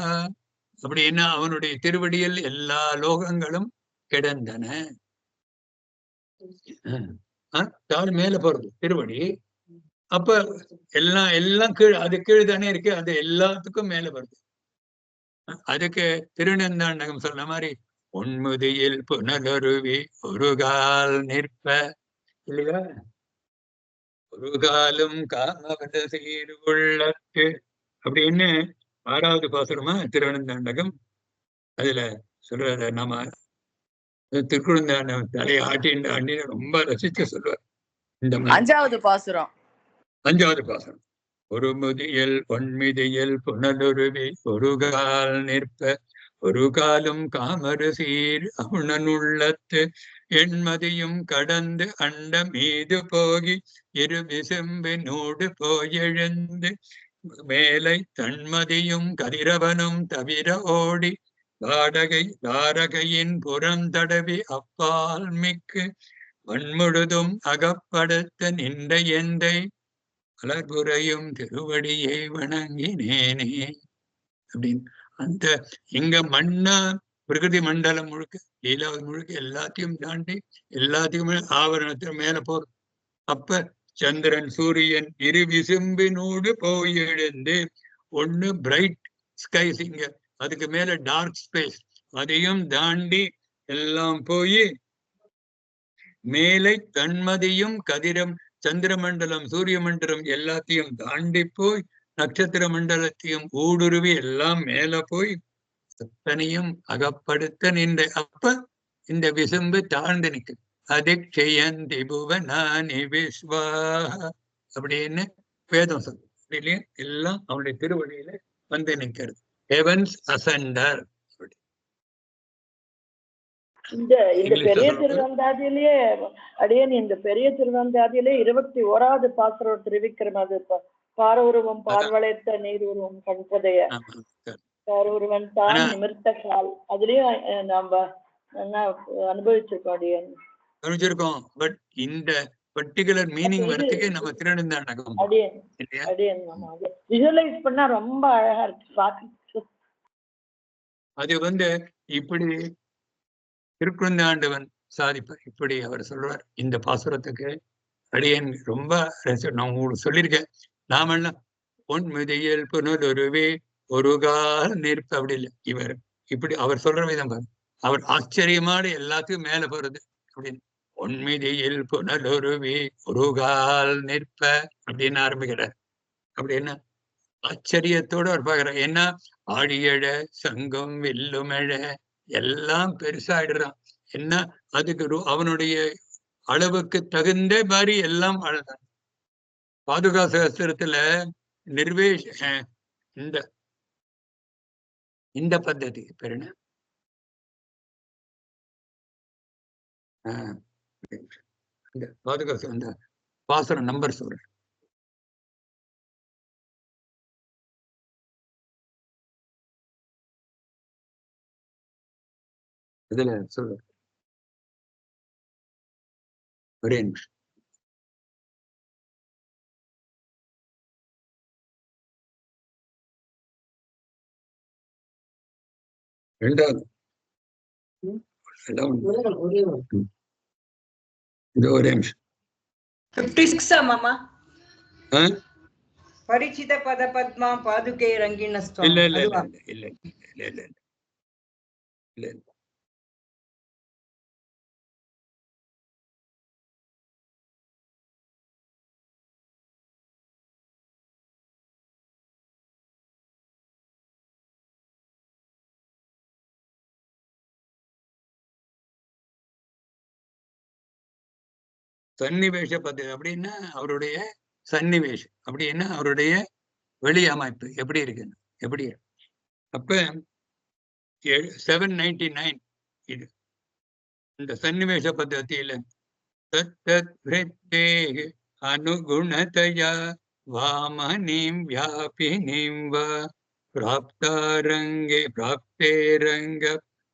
அப்படின்னா அவனுடைய திருவடியில் எல்லா லோகங்களும் கிடந்தன. தாழ் மேல போறது திருவடி. அப்ப எல்லாம் எல்லாம் கீழ், அது கீழ் தானே இருக்கு, அது எல்லாத்துக்கும் மேல வருது. அதுக்கு திருநந்தாண்டகம் சொன்ன மாதிரி உண்முதியில் புனலருவி ஒரு கால் நிற்ப இல்லையா, ஒரு காலும் காமவத சீர் உள்ளத்து அப்படின்னு 6வது பாசுரமா திருவனந்தாண்டகம். அதுல சொல்ற நம்ம திருக்குழந்தாண்டம் தலையை ஆட்டின்னு ஆண்டின்னு ரொம்ப ரசிச்சு சொல்றார். இந்த 5வது பாசுரம் 5வது பாசுரம். ஒரு முதியல் பொன்மிதியல் புனலுருவி ஒரு கால் நிற்ப ஒரு காலும் காமரு சீர் அவுணனுள்ளத்து எண்மதியும் கடந்து அண்ட மீது போகி இரு விசும்பினோடு போயெழுந்து மேலை தன்மதியும் கதிரவனும் தவிர ஓடி தாரகையின் புறந்தடவி அப்பால் மிக்கு வன்முழுதும் அகப்படுத்த நின்ற எந்தை மலர்புறையும் திருவடியை வணங்கினேனே அப்படின்னு. அந்த இங்க மண்ணா பிரகிருதி மண்டலம் முழுக்க லீலாவது முழுக்க எல்லாத்தையும் தாண்டி எல்லாத்தையும் ஆவரணத்துல மேல போறோம். அப்ப சந்திரன் சூரியன் இரு விசும்பினோடு போய் எழுந்து ஒண்ணு பிரைட் ஸ்கைஸ், இங்க அதுக்கு மேல டார்க் ஸ்பேஸ், அதையும் தாண்டி எல்லாம் போய் மேலை தன்மதியும் கதிரம் சந்திர மண்டலம் சூரிய மண்டலம் எல்லாத்தையும் தாண்டி போய் நட்சத்திர மண்டலத்தையும் ஊடுருவி எல்லாம் மேல போய் அத்தனையும் அகப்படுத்த நின்ற. அப்ப இந்த விசும்பு தாழ்ந்து நிற்கு. அதிக்ஷயந்தி புவனானி விஸ்வாஹ அப்படின்னு வேதம் சொல்லுது இல்லையா. எல்லாம் அவனுடைய திருவடியில வந்து நிற்கிறது. ஹெவன்ஸ் அசண்டர். இந்த பெரிய திருவந்தாதியிலேயே அடியேன் இந்த பெரிய திருவந்தாதியிலே 21வது பாசுரம் திருவிக்ரம். அது பாரவுருவம் பார்வளைத்த நீர் உருவம் கண்பதைய பாரவுருவன் தான் நிமிர்த்த கால். அதுலயும் நம்ம அனுபவிச்சிருக்கோம் அடியேன், அனுபவிச்சிருக்கோம். பட் இந்த பர்டிகுலர் மீனிங் வரதுக்கு நம்ம திருநந்தாண்டகம் அடியேன் விஜுவலைஸ் பண்ணா ரொம்ப அழகா இருக்கு பாக்க. அது இப்படி திருக்குழந்தாண்டவன் சாதிப்பார். இப்படி அவர் சொல்றார் இந்த பாசுரத்துக்கு. அடியேன் ரொம்ப நான் உங்களுக்கு சொல்லியிருக்கேன். நாமெல்லாம் பொன் மிதையல் புனலுருவே ஒரு கால் நிற்ப அப்படி இல்லை. இவர் இப்படி அவர் சொல்ற விதம் பாரு. அவர் ஆச்சரியமான எல்லாத்தையும் மேல போறது அப்படின்னு. பொன்மிதியில் புனலுருவி ஒரு கால் நிற்ப அப்படின்னு ஆரம்பிக்கிறார். அப்படின்னா ஆச்சரியத்தோடு அவர் பார்க்கிறார். ஏன்னா ஆழியழ சங்கம் வில்லுமழ எல்லாம் பெருசாயிடுறான். என்ன அதுக்கு அவனுடைய அளவுக்கு தகுந்த மாதிரி எல்லாம் அழகான். பாதுகா சகஸ்திரத்துல நிர்வேஷ இந்த பద్ధதி பேர் என்ன, இந்த பாதுகா அந்த பாசுரம் நம்பர் சொல்றேன். இதுல சொல்ற ஒரே நிமிஷம். ரெண்டாவது இது ஒரே நிமிஷம். 56 மாமா பரிச்சித பத பத்மா பாதுகை ரங்கின இல்ல இல்ல இல்ல இல்ல இல்ல இல்ல இல்ல. சன்னிவேஷ பద్ధதி அப்படின்னா அவருடைய சன்னிவேஷம் அப்படின்னா அவருடைய வெளி அமைப்பு எப்படி இருக்குன்னு எப்படி அப்ப 799 இது இந்த சன்னிவேஷ பద్ధதியில தத்தே அனுகுணதயா வாமனீம் வியாபினீம் வா பிராப்தே ரங்க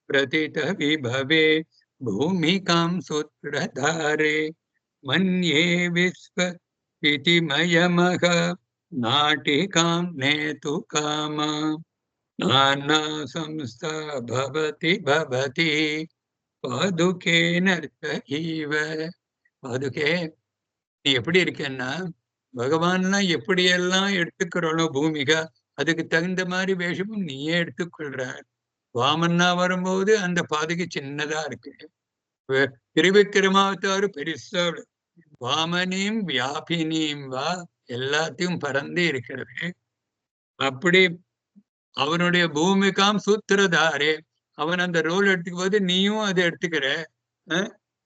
பிரதித விபவே பூமிகாம் சூத்ரதாரே மன்யே விஸ்வ இதிமயமக நாட்டிகாம் நேது காமா நானா சம்ஸ்தா பவதி பாதுகே நர்த்தகீவ. பாதுகே நீ எப்படி இருக்கன்னா பகவான்னா எப்படியெல்லாம் எடுத்துக்கிறோனோ பூமிகா அதுக்கு தகுந்த மாதிரி வேஷமும் நீயே எடுத்துக்கொள்ற. வாமன்னா வரும்போது அந்த பாதுகை சின்னதா இருக்கு, திருவிக்கிரமாவதாரு பெருசா, வாமனையும் வியாபினியும் வா எல்லாத்தையும் பறந்து இருக்கிறது. அப்படி அவனுடைய பூமிகாம் சூத்திரதாரே அவன் அந்த ரோல் எடுத்துக்கும் போது நீயும் அதை எடுத்துக்கிற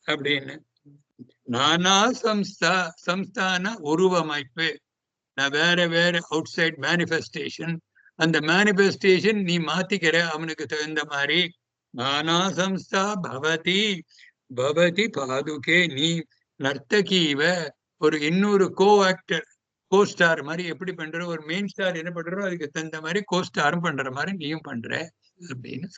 அப்படின்னு. நானா சம்ஸ்தான உருவமைப்பு, நான் வேற வேற அவுட் சைட் மேனிஃபெஸ்டேஷன், அந்த மேனிஃபெஸ்டேஷன் நீ மாத்திக்கிற அவனுக்கு தகுந்த மாதிரி. நானா சம்ஸ்தா பவதி பாதுகே நீ நர்த்தகீவ ஒரு இன்னொரு கோ ஆக்டர் கோ ஸ்டார் மாதிரி எப்படி பண்ற, ஒரு மெயின் ஸ்டார் என்ன பண்றோ அதுக்கு தகுந்த மாதிரி கோ ஸ்டாரும் பண்ற மாதிரி நீயும் பண்ற அப்படின்னு.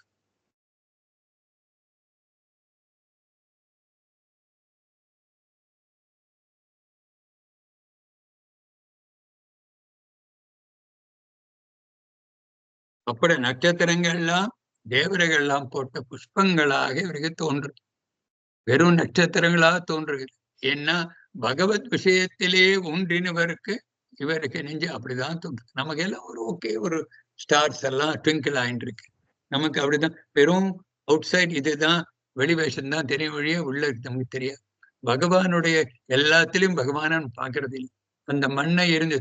அப்படி நட்சத்திரங்கள்லாம் தேவர்கள்லாம் போட்ட புஷ்பங்களாக இவருக்கு தோன்று, வெறும் நட்சத்திரங்களாக தோன்றுகிறது. ஏன்னா பகவத் விஷயத்திலே ஒன்றினவருக்கு இவருக்கு நெஞ்சு அப்படிதான் தோன்று. நமக்கு எல்லாம் ஒரு ஓகே ஒரு ஸ்டார்ஸ் எல்லாம் ட்விங்கிள் ஆயிட்டு இருக்கு, நமக்கு அப்படிதான் வெறும் அவுட் சைட் இதுதான் வெளி வேஷம் தான் தெரியும், வழியே உள்ள நமக்கு தெரியாது. பகவானுடைய எல்லாத்திலையும் பகவான பாக்குறது இல்லை. அந்த மண்ணை இருந்து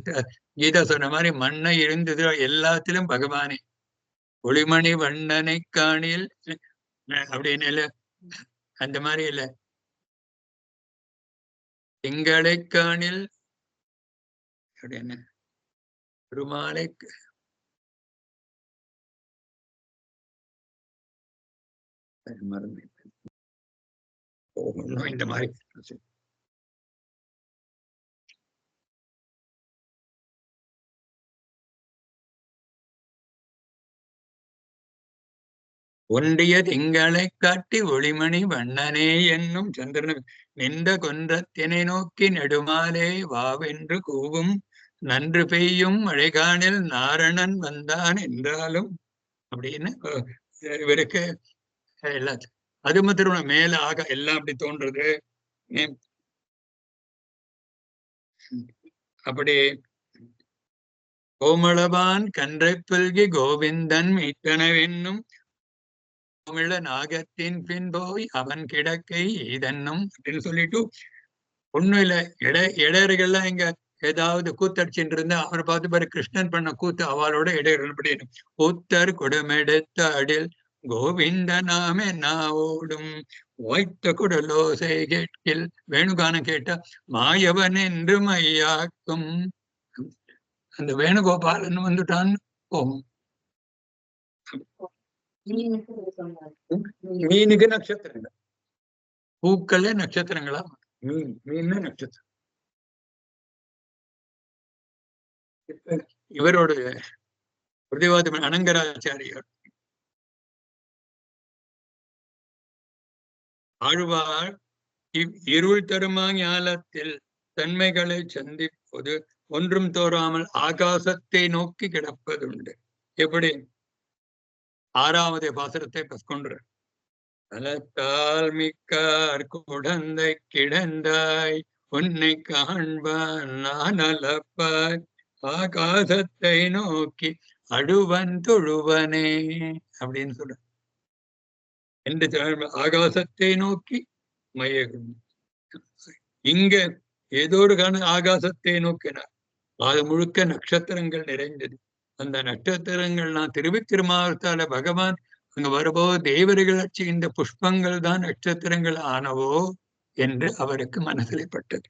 கீதா சொன்ன மாதிரி மண்ணை இருந்தது எல்லாத்திலும் பகவானே. ஒளிமணி வண்ணனை காணில் அப்படின்னு இல்ல, அந்த மாதிரி இல்ல, திங்களை காணில் அப்படின்னு பெருமாளை மறந்து இந்த மாதிரி ஒன்றிய திங்களை காட்டி ஒளிமணி வண்ணனே என்னும் சந்திரன் நின்ற கொன்றத்தினை நோக்கி நெடுமாலே வாவென்று கூவும் நன்று பெய்யும் மழைகாணில் நாரணன் வந்தான் என்றாலும் அப்படின்னு இவருக்கு எல்லாத்தையும் அது மாத்திரம் மேல ஆக எல்லாம் அப்படி தோன்றது. அப்படி கோமளவான் கன்றை புல்கி கோவிந்தன் மீட்டனவென்னும் தமிழ நாகத்தின் பின் போய் அவன் கிடக்கை இதன்னும் அப்படின்னு சொல்லிட்டு ஒண்ணும் இல்ல, இடையர்கள்லாம் இங்க ஏதாவது கூத்தடிச்சுட்டு இருந்தா அவரை பார்த்து பாரு கிருஷ்ணன் பண்ண கூத்து அவளோட இடையர்கள் படிக்கணும். கூத்தர் குடமெடுத்த அடில் கோவிந்த நாமே நாவோடும் வாய்த்த குடலோசை கேட்கில் வேணுகானம் கேட்டா மாயவன் என்று மையாக்கும். அந்த வேணுகோபாலன் வந்துட்டான்னு போகும். மீனுக்கு நட்சத்திரங்கள், பூக்களே நட்சத்திரங்களா, மீன் நட்சத்திரம். இவரோட பிரதிவாதம் அனங்கராச்சாரியார் ஆழ்வார் இருள் தருமா ஞாலத்தில் தன்மைகளை சந்திப்பது ஒன்றும் தோறாமல் ஆகாசத்தை நோக்கி கிடப்பதுண்டு. எப்படி 6வது பாசுரத்தை கொன்ற பலத்தால் மிக்கார் குடந்தை கிடந்தாய் உன்னை காண்பான் நான் அளப்பாய் ஆகாசத்தை நோக்கி அடுவன் தொழுவனே அப்படின்னு சொல்ற. என்று ஆகாசத்தை நோக்கி மயகும். இங்க ஏதோ ஒரு ஆகாசத்தை நோக்கினார், அது முழுக்க நட்சத்திரங்கள் நிறைந்தது. அந்த நட்சத்திரங்கள்லாம் திருவிக்கிரமாவதால பகவான் அங்க வரும்போது தேவர்கள் இந்த புஷ்பங்கள் தான் நட்சத்திரங்கள் ஆனவோ என்று அவருக்கு மனசிலே பட்டது.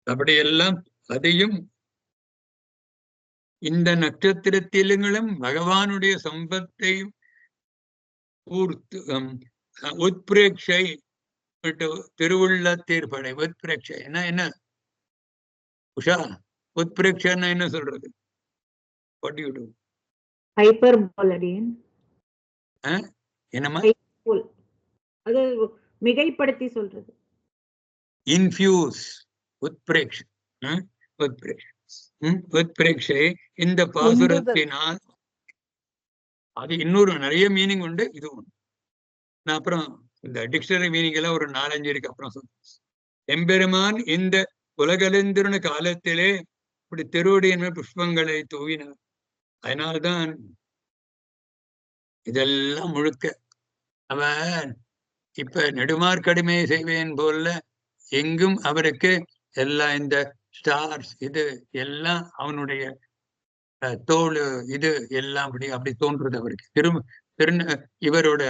அப்படியெல்லாம் அதையும் இந்த நட்சத்திரத்திலும் பகவானுடைய சம்பத்தை உத்பிரேட்சை திருவுள்ள தீர்ப்படை. உத்பிரேட்சை என்ன உஷா? உத்பிரேட்சைன்னா என்ன சொல்றது? What do you do? Hyperbola. என்னமா? அது மிகைப்படுத்தி சொல்றது. இன்ஃபியூஸ். உத்பிரேட்சை. உத்பிரேட்சை இந்த பாசுரத்தினால் அது இன்னொரு நிறைய மீனிங் உண்டு. இது உண்டு. நான் அப்புறம் இந்த டிக்ஷனரி மீனிங் எல்லாம் ஒரு 4-5 இருக்கு, அப்புறம் சொல்றேன். எம்பெருமான் இந்த உலகலந்திருன காலத்திலே இப்படி திருவடியின் புஷ்பங்களை தூவினார். அதனால்தான் இதெல்லாம் முழுக்க அவன் இப்ப நெடுமார்க்கடிமை செய்வேன் போல எங்கும் அவருக்கு எல்லாம் இந்த ஸ்டார்ஸ் இது எல்லாம் அவனுடைய தோல் இது எல்லாம் அப்படி தோன்றுறது அவருக்கு. இவரோட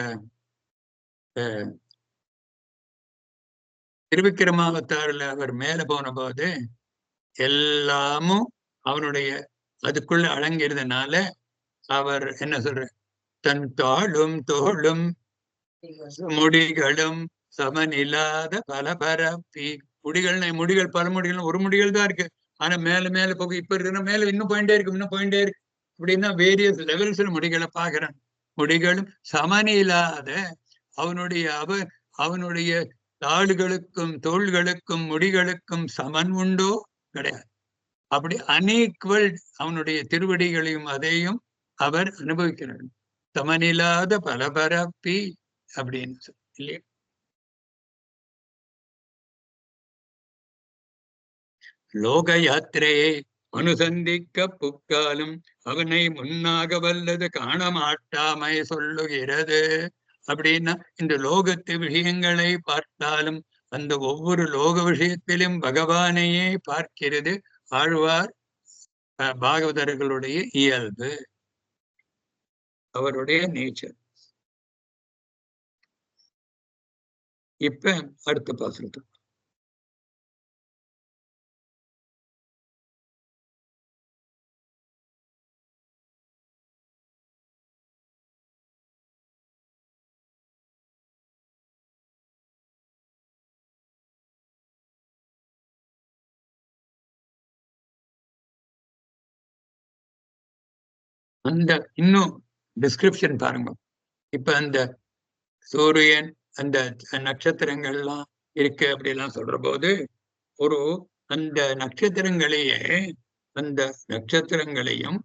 திருவிக்கிரமாவதாரில் அவர் மேல போன போது எல்லாமும் அவனுடைய அதுக்குள்ள அடங்கிறதுனால அவர் என்ன சொல்ற, தன் தாளும் தோளும் முடிகளும் சமனில்லாத பரபரப்பி. முடிகள் பல முடிகள், ஒரு முடிகள் தான் இருக்கு. ஆனா மேல மேல போக இப்ப இருக்கிற மேல இன்னும் போயிட்டே இருக்கு. அப்படின்னா வேரியஸ் லெவல்ஸ்ல முடிகளை பாக்குறான். முடிகளும் சமனில்லாத அவனுடைய தாளுகளுக்கும் தோள்களுக்கும் முடிகளுக்கும் சமன் உண்டோ? கிடையாது. அப்படி அன்ஈக்குவல் அவனுடைய திருவடிகளையும் அதையும் அவர் அனுபவிக்கிறார். சமனில்லாத பரபரப்பி அப்படின்னு சொல்லி லோக யாத்திரையை அனுசந்திக்க புக்காலும் அவனை முன்னாக வல்லது காண மாட்டாமை சொல்லுகிறது. அப்படின்னா இந்த லோகத்து விஷயங்களை பார்த்தாலும் அந்த ஒவ்வொரு லோக விஷயத்திலும் பகவானையே பார்க்கிறது ஆழ்வார் பாகவதர்களுடைய இயல்பு, அவருடைய நேச்சர். இப்ப அடுத்த பாசுரத்து அந்த இன்னும் டிஸ்கிரிப்ஷன் பாருங்க. இப்ப அந்த சூரியன் அந்த நட்சத்திரங்கள்லாம் இருக்கு அப்படிலாம் சொல்ற போது அந்த நட்சத்திரங்களையும்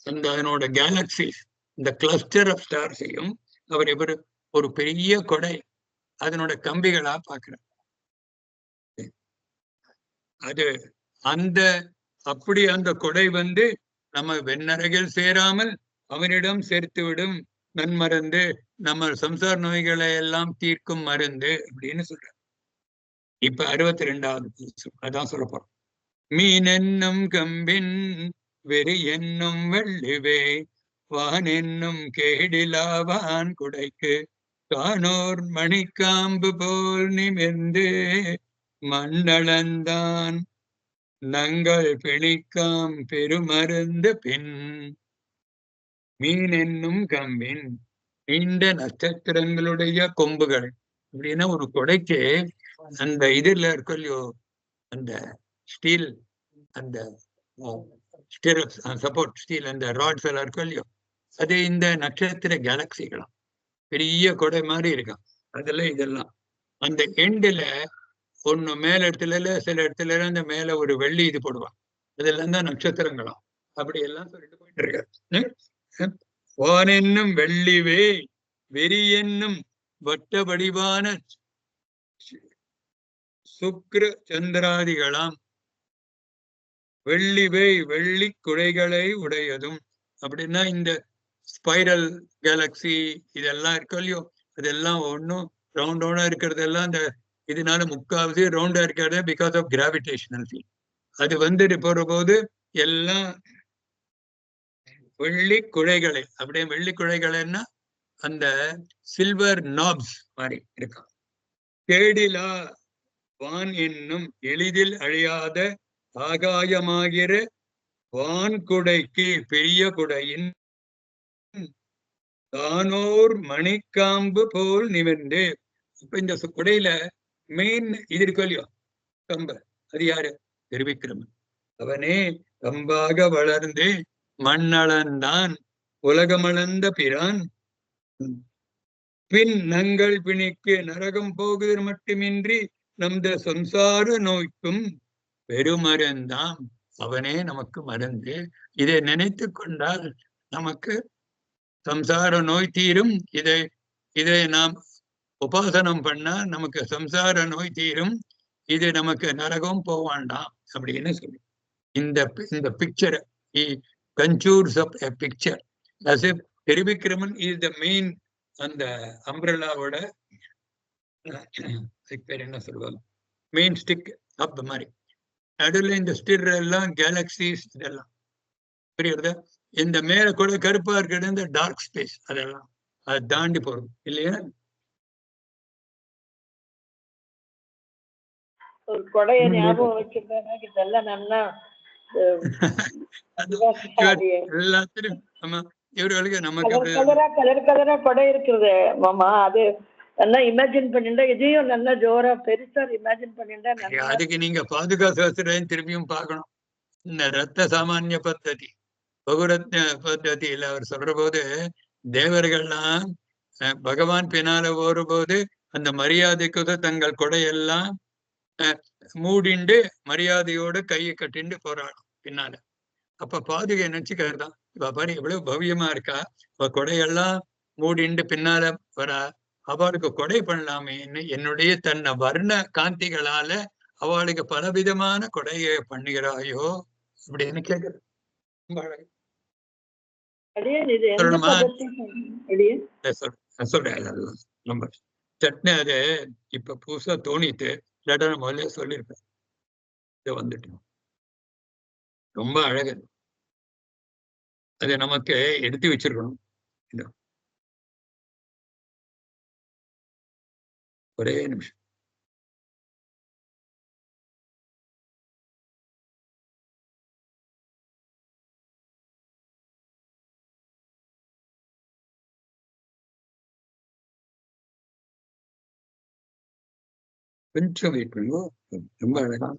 அந்த அதனோட கேலக்சிஸ் இந்த கிளஸ்டர் ஆஃப் ஸ்டார்ஸையும் அவர் ஒரு பெரிய கொடை அதனோட கம்பிகளா பார்க்கிறார். அது அப்படி அந்த கொடை நம்ம வெண்ணறைகள் சேராமல் அவனிடம் சேர்த்து விடும் நன்மருந்து, நம்ம சம்சார நோய்களை எல்லாம் தீர்க்கும் மருந்து அப்படின்னு சொல்ற. இப்ப 62வது அதான் சொல்ல போறோம். மீன் என்னும் கம்பின் வெறி என்னும் வெள்ளிவே வான் என்னும் கேடிலாவான் குடைக்கு காணோர் மணிக்காம்பு போல் நிமிர்ந்து மண்ணளந்தான் நங்கள் பிணிக்காம் பெருமருந்து பின். மீன் என்னும் கம்பின் நீண்ட நட்சத்திரங்களுடைய கொம்புகள் அப்படின்னா ஒரு கொடைக்கு அந்த இதுல இருக்கும் இல்லையோ அந்த ஸ்டீல் அந்த சப்போர்ட் ஸ்டீல் அந்த ராட்ஸ் எல்லாம் இருக்கும் இல்லையோ அது இந்த நட்சத்திர கேலக்சிகளாம் பெரிய கொடை மாதிரி இருக்கான். அதுல இதெல்லாம் அந்த எண்டுல ஒண்ணு மேல இடத்துல சில இடத்துல அந்த மேல ஒரு வெள்ளி இது போடுவான். அதெல்லாம் தான் நட்சத்திரங்களாம். அப்படி எல்லாம் சொல்லிட்டு போயிட்டு இருக்காரு. வான் என்னும் வெள்ளிவே வெறி என்னும் வட்ட வடிவான சுக்ர சந்திராதிகளாம் வெள்ளிவே வெள்ளி குடைகளை உடையதும். அப்படின்னா இந்த ஸ்பைரல் கேலக்சி இதெல்லாம் இருக்கு இல்லையோ அதெல்லாம் ஒன்றும் ரவுண்டோட இருக்கிறதெல்லாம் அந்த இதனால முக்காவது ரவுண்டா இருக்கிறது பிகாஸ் ஆஃப் கிராவிடேஷனல் ஃபீல்ட். அது போற போது எல்லாம் வெள்ளி குழைகளை அப்படியே வெள்ளி குழைகளைன்னா அந்த சில்வர் நாப்ஸ் மாதிரி இருக்கும். கேடிலா வான் என்னும் எளிதில் அழியாத ஆகாயமாகிற வான்குடைக்கு பெரிய குடையின் தானோர் மணிக்காம்பு போல் நிமிர்ந்து. இப்ப இந்த குடையில மெயின் இது இருக்கோ இல்லையோ கம்ப, அது யாரு? திருவிக்கிரமன். அவனே கம்பாக வளர்ந்து மண்ணளந்தான் உலகமளந்த பிரான் பின் நங்கள் பிணிக்கு நரகம் போகுதல் மட்டுமின்றி நம்த சம்சார நோய்க்கும் பெருமருந்தாம். அவனே நமக்கு மருந்து. இதை நினைத்து கொண்டால் நமக்கு சம்சார நோய் தீரும். இதை நாம் உபாசனம் பண்ணா நமக்கு சம்சார நோய் தீரும். இது நமக்கு நரகம் போவாண்டாம் அப்படின்னு சொல்லி இந்த picture contours of a picture as if Trivikraman is the main அந்த அம்ப்ரெல்லாவோட பேர் என்ன சொல்லுவாங்க, மெயின் ஸ்டிக் ஆஃப் த மாதிரி. நடுவில் இந்த ஸ்டிர் எல்லாம் கேலக்சிஸ் இதெல்லாம் புரியுறதா? இந்த மேல கூட கருப்பா இருக்கிறது இந்த டார்க் ஸ்பேஸ், அதெல்லாம் அதை தாண்டி போறது இல்லையா? ஒரு கொடைய ஞாபகம் வச்சிருந்தேன்னா இதெல்லாம் நல்லா எல்லாத்திலும் ஆமா, இவர்களுக்கு நமக்கு கலர் கலரா கொடை இருக்குது மாமா. அது நல்லா இமேஜின் பண்ணிட்டா, இதையும் நல்லா ஜோரா பெருசா இமேஜின் பண்ணிட்டா. அதுக்கு நீங்க பாதுகா சாஸ்திரம் திரும்பியும் பார்க்கணும். இந்த ரத்த சாமானிய பத்ததி பகுரத்ன பத்ததியில அவர் சொல்ற போது தேவர்கள்லாம் பகவான் பின்னால ஓடும்போது அந்த மரியாதைக்கு தங்கள் கொடையெல்லாம் மூடிண்டு மரியாதையோட கையை கட்டிண்டு போராடும் பின்னால. அப்ப பாதுகை நினைச்சுக்கிறதான், இவ பாரு எவ்வளவு பவ்யமா இருக்கா, இவ கொடையெல்லாம் மூடிண்டு பின்னால வரா, அவளுக்கு கொடை பண்ணலாமே, என்னுடைய தன்னை வர்ண காந்திகளால அவளுக்கு பலவிதமான கொடையை பண்ணுகிறாயோ அப்படின்னு கேக்குறது. சொல்றேன் நம்ம சட்னி அது இப்ப புதுசா தோணிட்டு இல்லாட்டா நான் முதல்ல சொல்லியிருப்பேன். இதை வந்துட்டு ரொம்ப அழகு, அதை நமக்கு எடுத்து வச்சிருக்கணும். ஒரே நிமிஷம். கொஞ்சம் வெயிட் பண்ணுவோம். ரொம்ப அழகா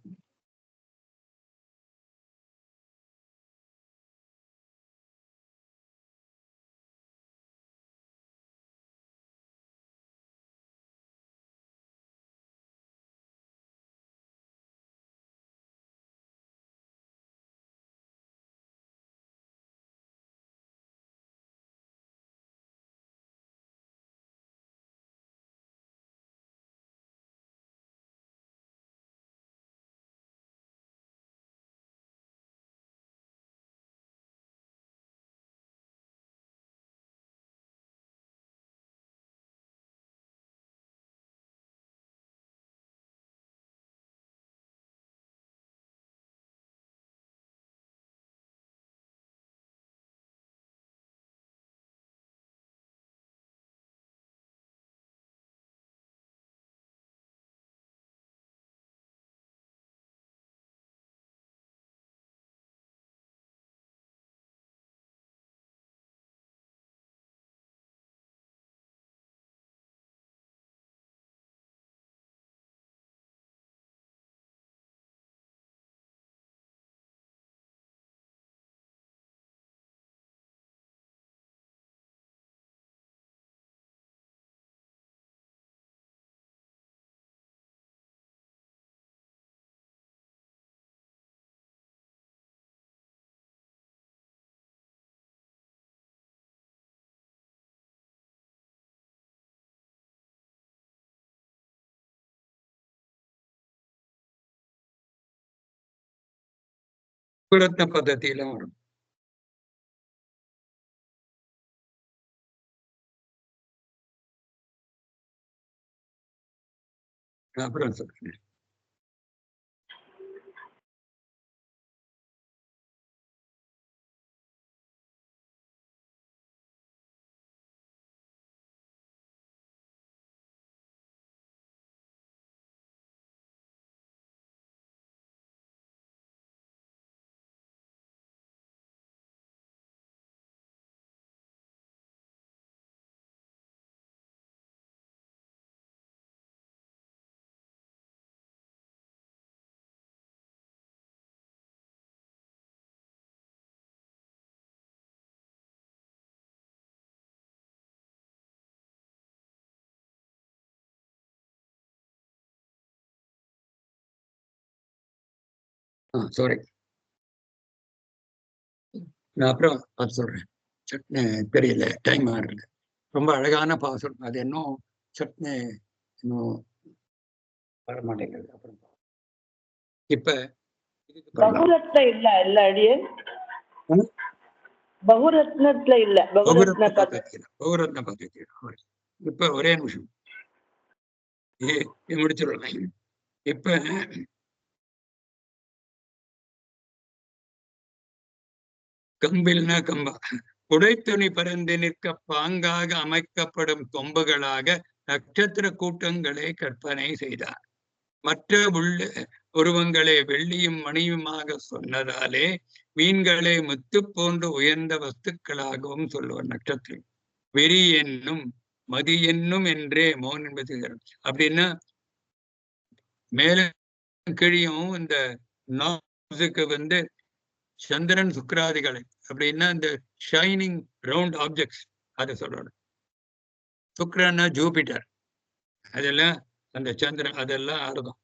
ரத்ன பద్ధதியில வரும். அப்புறம் சொல்றேன். சாரி, நான் அப்புறம் பார்த்து சொல்றேன். சட்னி தெரியல, டைம் ஆகல. ரொம்ப அழகான பாசுரம். அது இன்னும் சட்னி இன்னும் வர மாட்டேங்குது. அப்புறம் இப்ப பகுரத்ன இல்ல அடியே, பகுரத்னத்துல இல்ல, பகுரத்ன பௌரத்ன பத்தி இப்ப ஒரே நிமிஷம் முடிச்சிடலாம். இப்ப கம்பில்னா கம்பா, குடைத்துணி பறந்து நிற்க பாங்காக அமைக்கப்படும் கொம்புகளாக நட்சத்திர கூட்டங்களை கற்பனை செய்தார். மற்ற உருவங்களை வெள்ளியும் மணியுமாக சொன்னதாலே மீன்களை முத்து போன்று உயர்ந்த வஸ்துக்களாகவும் சொல்லுவார். நட்சத்திரம் வெறி என்னும் மதி என்னும் என்றே மோன் என்பது. அப்படின்னா மேலும் கீழியும் இந்த நாசுக்கு சந்திரன் சுக்கிராதிகளை, அப்படின்னா இந்த ஷைனிங் ரவுண்ட் ஆப்ஜெக்ட்ஸ் அதை சொல்லணும். சுக்கிரன்னா ஜூபிட்டர், அதெல்லாம் அந்த சந்திரன், அதெல்லாம் அர்த்தம்.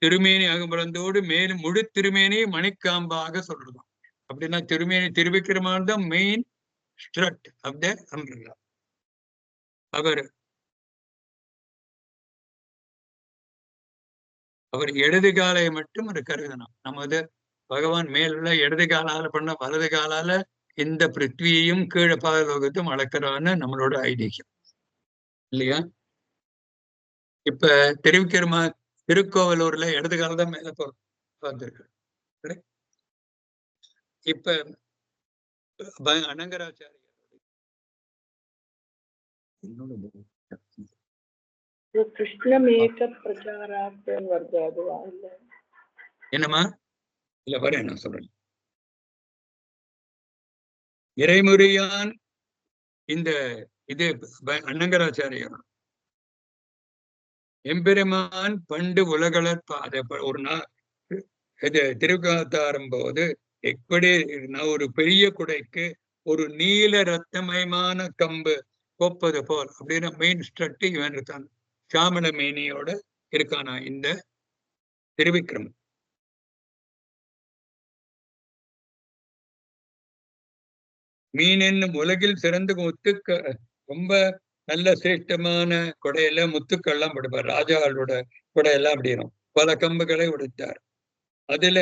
திருமேனி அகம்பலத்தோடு மேலும் முழு திருமேனி மணிக்காம்பாக சொல்றதும். அப்படின்னா திருமேனி திருவிக்கிரமான் தான் main strut of the umbrella. அவர் இடது காலை மட்டும் ஒரு கருதணும். நமது பகவான் மேலுள்ள இடது காலால பண்ண வலது காலால இந்த பிருத்வியையும் கீழே பாகலோகத்தையும் அளக்கிறான்னு நம்மளோட ஐதீகம் இல்லையா? இப்ப திருவிக்கிரமா திருக்கோவலூர்ல இடது காலம் தான் மேல பார்த்திருக்கு. இப்ப அனங்கராச்சாரிய கிருஷ்ணமேக பிரச்சாரார்த்தம் வருது, அதுவா இல்ல? என்னமா இல்ல வரேன், நான் சொல்றேன். இறைமுறையான் இந்த இது அன்னங்கராச்சாரியர் எம்பெருமான் பண்டு உலகள ஒரு நாள் இது திருக்காத்தாரும் போது எப்படி ஒரு பெரிய குடைக்கு ஒரு நீல ரத்தமயமான கம்பு கோப்பது போல் அப்படின்னு மெயின் ஸ்ட்ரட் இவன் இருக்கான். சாமண மேனியோட இருக்கானா இந்த திருவிக்ரமன். மீன் என்னும் உலகில் சிறந்த ரொம்ப நல்ல சிரேஷ்டமான கொடையில முத்துக்கள்லாம் படுப்பார். ராஜாவோட கொடையெல்லாம் அப்படியும் பல கம்புகளை உடைத்தார். அதுல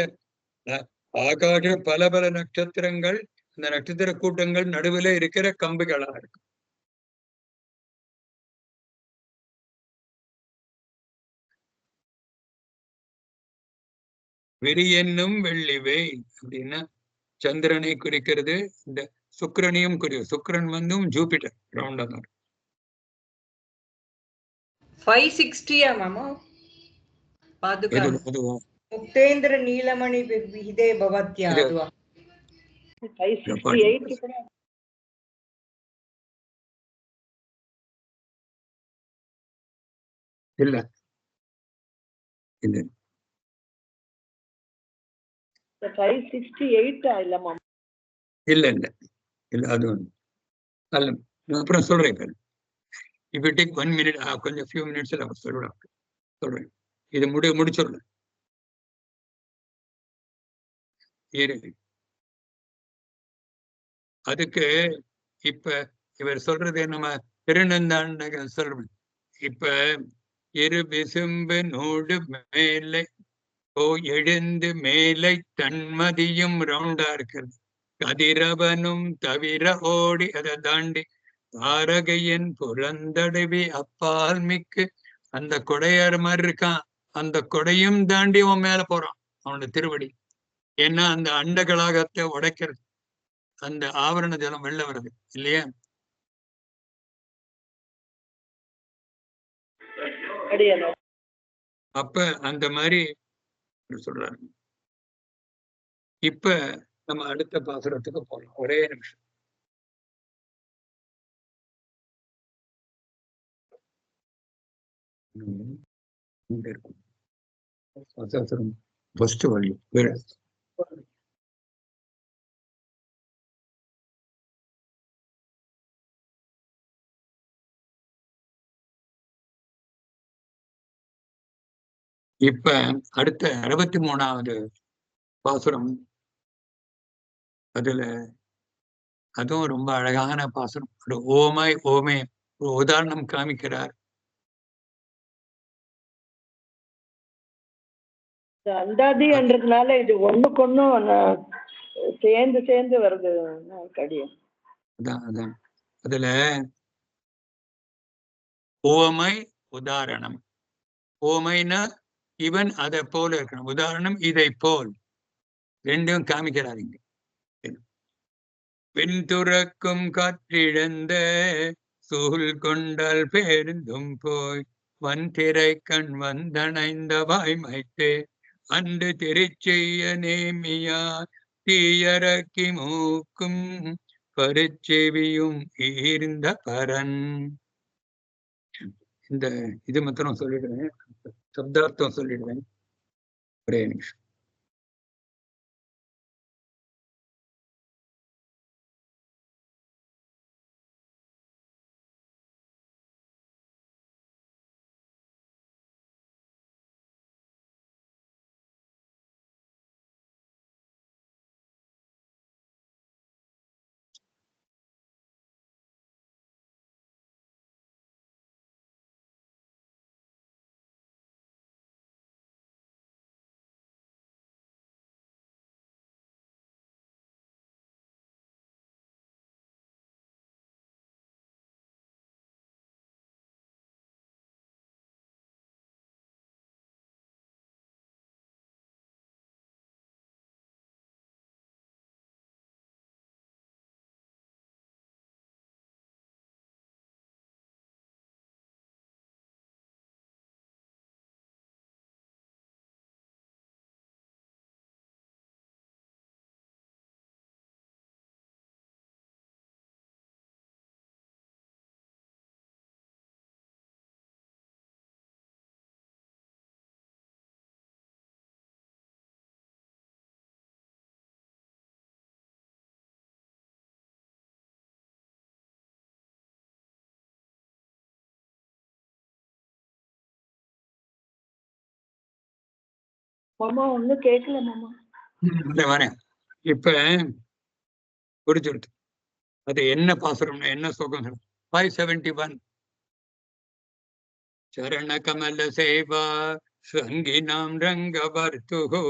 ஆகாஷ பல பல நட்சத்திரங்கள், அந்த நட்சத்திர கூட்டங்கள் நடுவில் இருக்கிற கம்புகளா இருக்கு. வெறி என்னும் வெள்ளிவை அப்படின்னா சந்திரனை குறிக்கிறது. இந்த சுக்கிரனையும் குறிக்கும். சுக்கிரன் ஜூபிட்டர் ரவுண்டா தான். 560 மாமா பாதுகா முக்தேந்திர நீலமணி விஹிதே பவத்யா அதுவா 568 கூட இல்ல இல்ல 568 இல்ல மாமா, இல்ல இல்ல இல்ல அது ஒண்ணு அல்ல. நான் அப்புறம் சொல்றேன். இப்ப டேக் 1 minute, கொஞ்சம் ஃபியூ மினிட்ஸ்ல சொல்றேன். இது முடிச்சுடுறேன். அதுக்கு இப்ப இவர் சொல்றது நம்ம திருநந்தாண்ட சொல்றேன். இப்ப இரு விசும்பு நூடு மேலை எழுந்து மேலை தன்மதியும் ரவுண்டா இருக்கிறது. கதிரவனும் தவிர ஓடி அதை தாண்டி தாரகையன் புறந்தடவி அப்பால் மிக்கு அந்த கொடையார் மாதிரி இருக்கான். அந்த கொடையும் தாண்டி அவன் மேல போறான், அவனோட திருவடி. ஏன்னா அந்த அண்டகளாகத்தை உடைக்கிறது, அந்த ஆவரண ஜலம் வெளில வருது இல்லையா? அப்ப அந்த மாதிரி சொல்றாரு. இப்ப நம்ம அடுத்த பாசுரத்துக்கு போகலாம். ஒரே நிமிஷம். ஃபர்ஸ்ட் வழி இப்ப அடுத்த 63வது பாசுரம். அதுல அதுவும் ரொம்ப அழகான பாசுரம். ஒரு ஓமை ஓமை ஒரு உதாரணம் காமிக்கிறார். அந்தாதின்றதுனால இது ஒண்ணுக்கு ஒண்ணும் சேர்ந்து சேர்ந்து வருது கடியம். அதான் அதுல ஓமை உதாரணம். ஓமைனா இவன் அதை போல இருக்கணும், உதாரணம் இதை போல், ரெண்டும் காமிக்கிறாருங்க. பின்துறக்கும் காற்றிழந்த சூழ் கொண்டால் பேருந்தும் போய் வன்திரை கண் வந்தணைந்த வாய்மைத்தே அன்று திருச்செய்ய நேமியா தீயரக்கி மூக்கும் பருச்செவியும் ஈர்ந்த பரன். இந்த இது மாத்திரம் சொல்லிடுவேன், சப்தார்த்தம் சொல்லிடுவேன். ஒரே நிமிஷம். மாமா ஒண்ணும் கேட்கல மாமா. வரேன். இப்ப புரிஞ்சுடுது அது என்ன பாசுரம்னு, என்ன சோகம். 571 சரண கமல சேவா சங்கினாம் ரங்க வர்த்துஹோ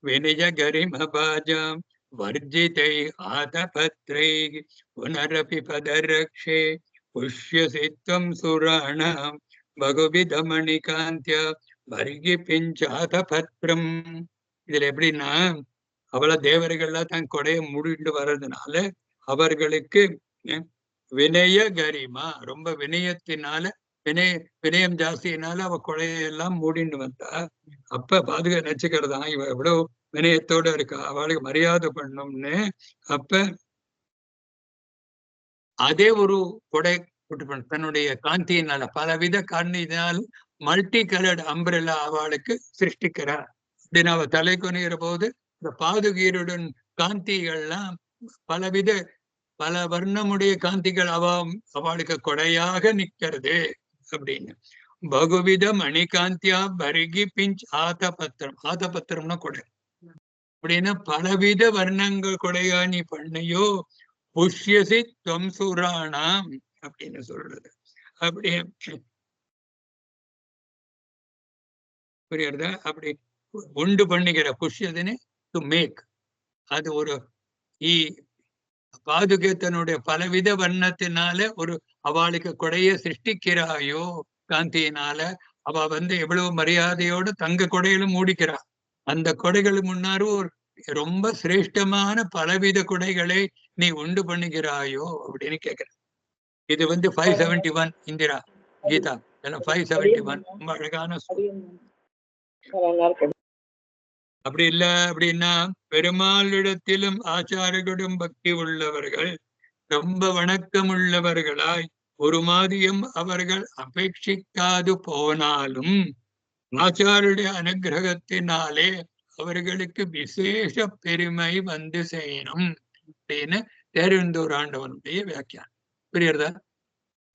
வினய கரிம பாஜாம் வர்ஜிதை ஆதபத்ரை புனரபி பதரக்ஷே புஷ்யசித்வம் சுராணாம் பகுவிதமணி காந்திய வர்கி பிஞ்சாத பத்ரம். இதுல எப்படின்னா, அவள தேவர்கள்லாம் தன் கொடையை மூடிட்டு வர்றதுனால அவர்களுக்கு வினய கரிமா, ரொம்ப வினயத்தினால வினயம் ஜாஸ்தியினால அவ கொடையெல்லாம் மூடின்னு வந்தா. அப்ப பாதுகா நினைச்சுக்கிறதான் இவ எவ்வளவு வினயத்தோட இருக்கா, அவளுக்கு மரியாதை பண்ணணும்னு. அப்ப அதே ஒரு கொடை தன்னுடைய காந்தியினால, பலவித காந்தியினால் மல்டி கலர்டு அம்பிரல்லா அவளுக்கு சிருஷ்டிக்கிறார். அப்படின்னு அவ தலை கொணிகிற போது இந்த பாதுகீருடன் காந்திகள்லாம் பலவித பல வர்ணமுடைய காந்திகள் அவளுக்கு கொடையாக நிக்கிறது அப்படின்னு. பகுவித மணிகாந்தியா பருகி பிஞ்ச் ஆதபத்திரம். ஆதபத்திரம்னா கொடை அப்படின்னா பலவித வர்ணங்கள் கொடையா நீ பண்ணியோ புஷ்யசி துவம் சுராணாம் அப்படின்னு சொல்றது. அப்படி புரியுறதா? அப்படி உண்டு பண்ணிக்கிற புஷ்யதுன்னு டு மேக். அது ஒரு பாதுகேத்தனுடைய பலவித வர்ணத்தினால ஒரு அவளுக்கு கொடைய சிருஷ்டிக்கிறாயோ காந்தியினால. அவ எவ்வளவு மரியாதையோடு தங்க கொடைகளும் மூடிக்கிறா. அந்த கொடைகள் முன்னாரு ஒரு ரொம்ப சிரேஷ்டமான பலவித கொடைகளை நீ உண்டு பண்ணுகிறாயோ அப்படின்னு கேக்குற. இது 571 இந்திரா கீதா 571 ரொம்ப அழகான. அப்படி இல்ல அப்படின்னா, பெருமாளிடத்திலும் ஆச்சாரர்களும் பக்தி உள்ளவர்கள், ரொம்ப வணக்கம் உள்ளவர்களாய் ஒரு மாதிரியும் அவர்கள் அபேட்சிக்காது போனாலும் ஆச்சாருடைய அனுகிரகத்தினாலே அவர்களுக்கு விசேஷ பெருமை வந்து செய்யணும் அப்படின்னு தேர்ந்தோர் ஆண்டவனுடைய வியாக்கியானம். புரியுறதா?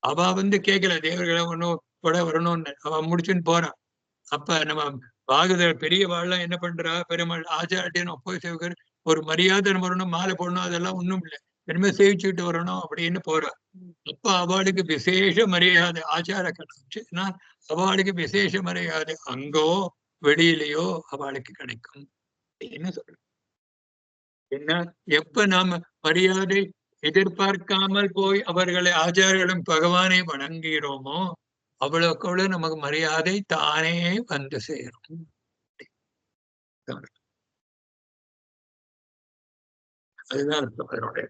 அவ கேட்கல தேவர்களை ஒன்னும் கொடை வரணும்னு, அவ முடிச்சுன்னு போறான். அப்ப நம்ம பாகதர் பெரியவாள்லாம் என்ன பண்றா, பெருமாள் ஆச்சாரியன் போய் சேவகர் ஒரு மரியாதை வரணும், மாலை போடணும், அதெல்லாம் ஒண்ணும் இல்லை, இனிமே சேவிச்சுட்டு வரணும் அப்படின்னு போறா. அப்ப அவளுக்கு விசேஷ மரியாதை, ஆச்சார கட்சினா அவளுக்கு விசேஷ மரியாதை அங்கோ வெளியிலேயோ அவளுக்கு கிடைக்கும். என்ன சொல்ற என்ன, எப்ப நாம மரியாதை எதிர்பார்க்காமல் போய் அவர்களை ஆச்சாரர்களும் பகவானை வணங்குகிறோமோ அவ்வளவுக்கு நமக்கு மரியாதை தானே வந்து சேரும். அதுதான் அதனுடைய.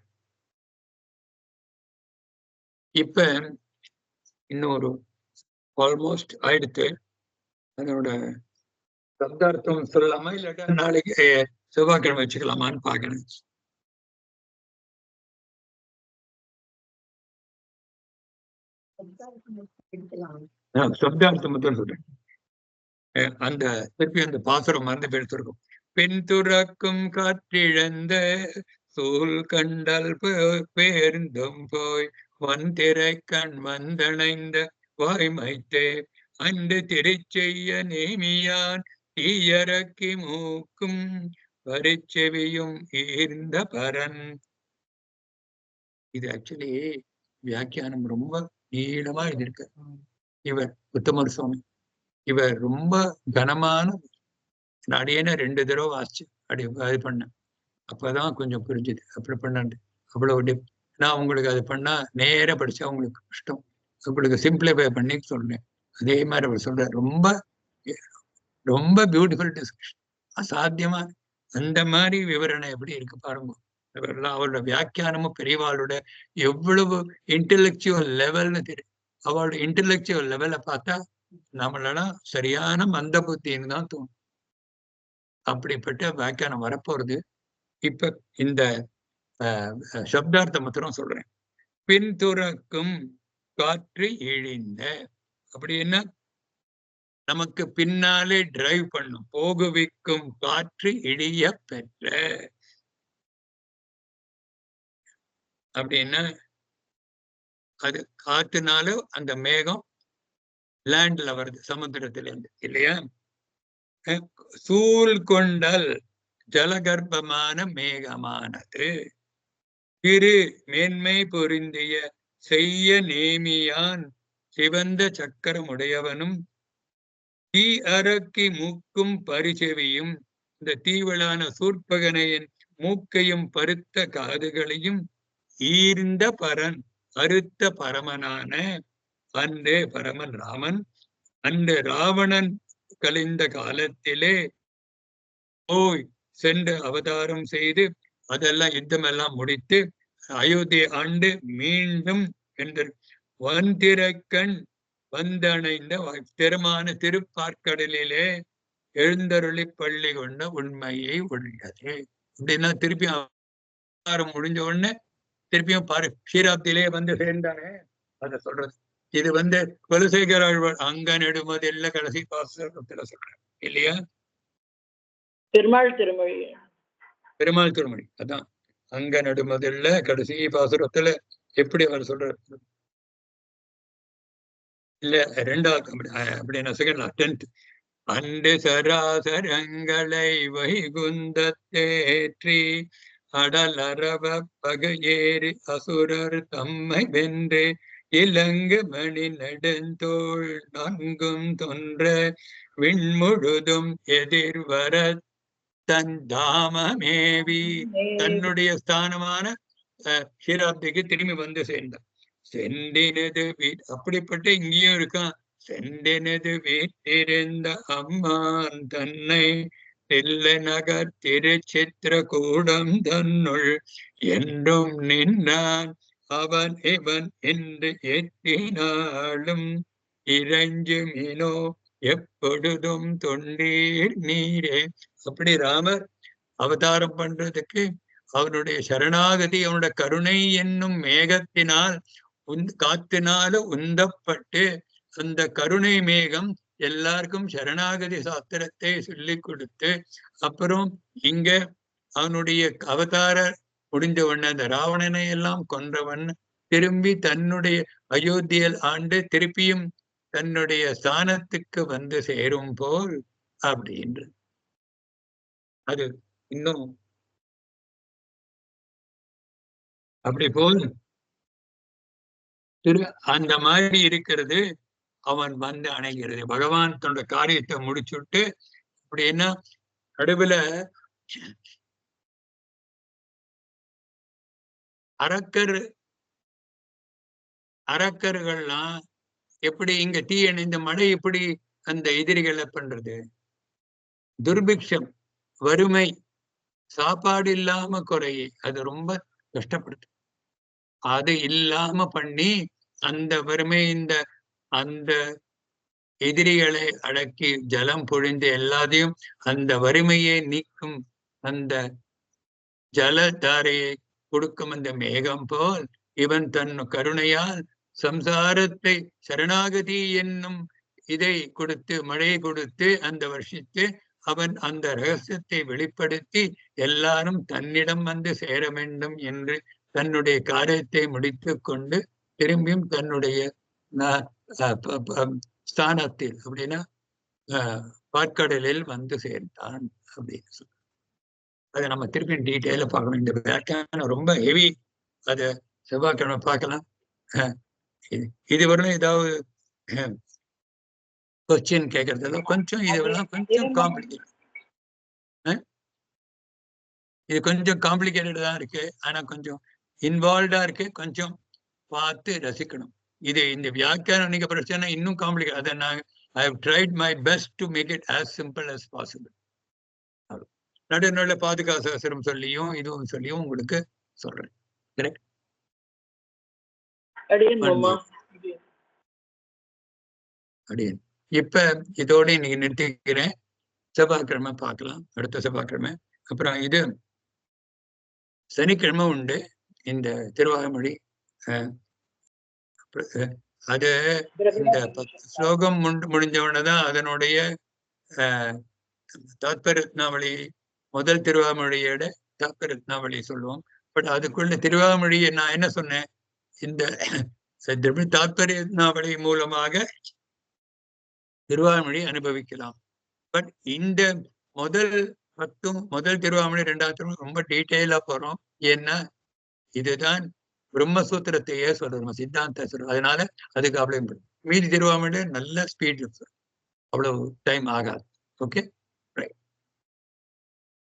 இப்ப இன்னொரு ஆல்மோஸ்ட் ஆயிடுத்து. அதனோட சப்தார்த்தம் சொல்லலாமா இல்லாட்டா நாளைக்கு செவ்வாய்க்கிழமை வச்சுக்கலாமான்னு பாக்கணும். சப்தார்த்தம் மட்டும் சொல்றேன். அந்த திருப்பி அந்த பாசுரம் மறந்து பேசிருக்கும். பெண் துறக்கும் காற்றிழந்த சூழ் கண்டல் பேர்ந்தும் போய் வந்திரை கண் வந்தணைந்த வாய்மைத்தே அன்று திருச்செய்ய நேமியான் தீயரக்கி மூக்கும் பரிச்செவியும் ஈர்ந்த பரன். இது ஆக்சுவலி வியாக்கியானம் ரொம்ப நீளமா இருக்கு. இவர் உத்தமர் சுவாமி இவர் ரொம்ப கனமான அடியேன 2 தடவை வாசிச்சு அப்படி அது பண்ணேன். அப்பதான் கொஞ்சம் புரிஞ்சுது. அப்படி பண்ணாண்டு அவ்வளவு நான் உங்களுக்கு அது பண்ணா நேர படிச்சா உங்களுக்கு கஷ்டம். உங்களுக்கு சிம்பிளிஃபை பண்ணி சொல்றேன். அதே மாதிரி அவர் சொல்ற ரொம்ப ரொம்ப பியூட்டிஃபுல் டிஸ்கஷன், அசாத்தியமா அந்த மாதிரி விவரணை எப்படி இருக்கு பாருங்க. அவரோட வியாக்கியானமும் பெரியவாளோட எவ்வளவு இன்டெலெக்சுவல் லெவல்னு தெரியும். அவளோட இன்டெலெக்சுவல் லெவலை பார்த்தா நம்மளெல்லாம் சரியான மந்த புத்தின்னு தான் தோணும். அப்படிப்பட்ட வியாக்கியானம் வரப்போறது. இப்ப இந்த சப்தார்த்தம் மாத்திரம் சொல்றேன். பின்துறக்கும் காற்று இழிந்த அப்படின்னா நமக்கு பின்னாலே டிரைவ் பண்ணும், போகுவிக்கும் காற்று இழிய பெற்ற அப்படின்னா அது காத்துனால அந்த மேகம் லேண்ட்ல வருது, சமுத்திரத்துல இருந்து இல்லையா. சூழ் கொண்டல் ஜலகர்ப்பமான மேகமானது திரு மேன்மை பொருந்திய செய்ய நேமியான் சிவந்த சக்கரமுடையவனும் தீ அரக்கி மூக்கும் பரிசெவியும், இந்த தீவிளான சூர்பகனையின் மூக்கையும் பருத்த காதுகளையும் ஈர்ந்த பரன் அறுத்த பரமனான அன்று பரமன் ராமன் அன்று ராவணன் கழிந்த காலத்திலே போய் சென்று அவதாரம் செய்து அதெல்லாம் யுத்தமெல்லாம் முடித்து அயோத்தி ஆண்டு மீண்டும் என்று வந்திரக்கண் வந்தணைந்த திறமான திருப்பார்க்கடலிலே எழுந்தருளி பள்ளி கொண்ட உண்மையை உள்ளது. அப்படின்னா திருப்பி அவதாரம் முடிஞ்ச உடனே திருப்பியும் பாரு க்ஷீராப்தியிலே வந்து சேர்ந்தானே அத சொல்றது. இது குலசேகர ஆழ்வார் அங்க நெடுமதில்ல கடைசி பாசுரத்துல சொல்றேன் இல்லையா. பெருமாள் திருமொழி. பெருமாள் திருமொழி அதான் அங்க நடுமதில்ல கடைசி பாசுரத்துல எப்படி அவர் சொல்றாரு இல்ல 2வது அப்படின்னா செகண்ட் 10th. அண்டு சராசரங்களை வைகுந்தத்தேற்றி அடலரவ பகையேறி அசுரர் தம்மை வென்று இலங்கு மணி நெடுந்தோள் நன்கும் தொன்ற விண்முழுதும் எதிர்வர தன் தாமமேவி தன்னுடைய ஸ்தானமான க்ஷீராப்திக்கு திரும்பி வந்து சேர்ந்தான். செண்டினது அப்படிப்பட்ட இங்கேயும் இருக்கான். செண்டினது வீட்டிருந்த அம்மான் தன்னை தில்லை நகர் திருச்சித்திர கூடம் தன்னுள் என்றும் நின்றான் அவன் இவன் என்று எத்தினாலும் இறைஞ்சுமினோ எப்பொழுதும் தொண்டீர் நீரே. அப்படி ராமர் அவதாரம் பண்றதுக்கு அவனுடைய சரணாகதி அவனுடைய கருணை என்னும் மேகத்தினால் காத்தினால உந்தப்பட்டு அந்த கருணை மேகம் எல்லாருக்கும் சரணாகதி சாஸ்திரத்தை சொல்லி கொடுத்து அப்புறம் இங்க அவனுடைய அவதார முடிந்தவன் அந்த ராவணனை எல்லாம் கொன்றவன் திரும்பி தன்னுடைய அயோத்தியில் ஆண்டு திருப்பியும் தன்னுடைய ஸ்தானத்துக்கு வந்து சேரும் போல் அப்படின்ற அது இன்னும் அப்படி போல் அந்த மாதிரி இருக்கிறது. அவன் வந்து அணைகிறது. பகவான் தன்னோட காரியத்தை முடிச்சுட்டு அப்படின்னா நடுவுல அரக்கர்கள்லாம் எப்படி இங்க தீயணை இந்த மழை எப்படி அந்த எதிரிகளை பண்றது? துர்பிக்ஷம், வறுமை, சாப்பாடு இல்லாம குறையை அது ரொம்ப கஷ்டப்படுது. அது இல்லாம பண்ணி அந்த வறுமை அந்த எதிரிகளை அடக்கி ஜலம் பொழிந்து எல்லாத்தையும் அந்த வறுமையை நீக்கும் அந்த ஜலதாரையை கொடுக்கும் அந்த மேகம் போல் இவன் தன் கருணையால் சம்சாரத்தை சரணாகதி என்னும் இதை கொடுத்து மழையை கொடுத்து அந்த வருஷத்து அவன் அந்த ரகசியத்தை வெளிப்படுத்தி எல்லாரும் தன்னிடம் வந்து சேர வேண்டும் என்று தன்னுடைய காரியத்தை முடித்து கொண்டு திரும்பியும் தன்னுடைய ஸ்தானத்தில் அப்படின்னா பாற்கடலில் வந்து சேர்ந்தான் அப்படின்னு சொல்ல. அதை நம்ம திருப்பி டீட்டெயில பார்க்கணும். இந்த வியாக்கியானம் ரொம்ப ஹெவி. அதை செவ்வாய்க்கிழமை பார்க்கலாம். இதுவரையிலும் ஏதாவது கொஸ்டின் கேட்கறதுல கொஞ்சம் இதுவெல்லாம் கொஞ்சம் காம்ப்ளிகேட். இது கொஞ்சம் காம்ப்ளிகேட்டடா தான் இருக்கு. ஆனா கொஞ்சம் இன்வால்வ்டா இருக்கு. கொஞ்சம் பார்த்து ரசிக்கணும். இது இந்த வியாக்கியானம் நீங்க பிரச்சனை இன்னும் காம்ப்ளிகேட். அதை நான் I have tried my best to make it as simple as possible. நடுநடுல பாதுகாசம் சொல்லியும் இதுவும் சொல்லியும் உங்களுக்கு சொல்றேன். கரெக்ட்? அடியன் இப்ப இதோட இன்னைக்கு நிறுத்திக்கிறேன். செவ்வாய்க்கிழமை பார்க்கலாம். அடுத்த செவ்வாய்க்கிழமை. அப்புறம் இது சனிக்கிழமை உண்டு இந்த திருவாய்மொழி. அது இந்த 10 ஸ்லோகம் முடிஞ்சவுடனேதான் அதனுடைய தாத்பரத்னாவளி முதல் திருவாய்மொழியோட தாத்பரத்னாவளி சொல்லுவோம். பட் அதுக்குள்ள திருவாய்மொழியை நான் என்ன சொன்னேன், இந்த தாத்பரத்னாவளி மூலமாக திருவாய்மொழி அனுபவிக்கலாம். பட் இந்த முதல் திருவாய்மொழி 2வது ரொம்ப டீட்டெயிலா போறோம். ஏன்னா இதுதான் பிரம்மசூத்திரத்தையே சொல்றோம், சித்தாந்த சொல்றோம். அதனால அதுக்கு அவ்வளவு மீதி திருவாய்மொழி நல்ல ஸ்பீட் அவ்வளவு டைம் ஆகாது. ஓகே,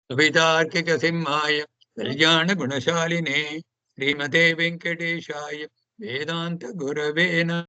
கவிதார்க்கிக சிம்மாய கல்யாண குணசாலினே ஸ்ரீமதே வெங்கடேஷாய வேதாந்த குரவே நமः.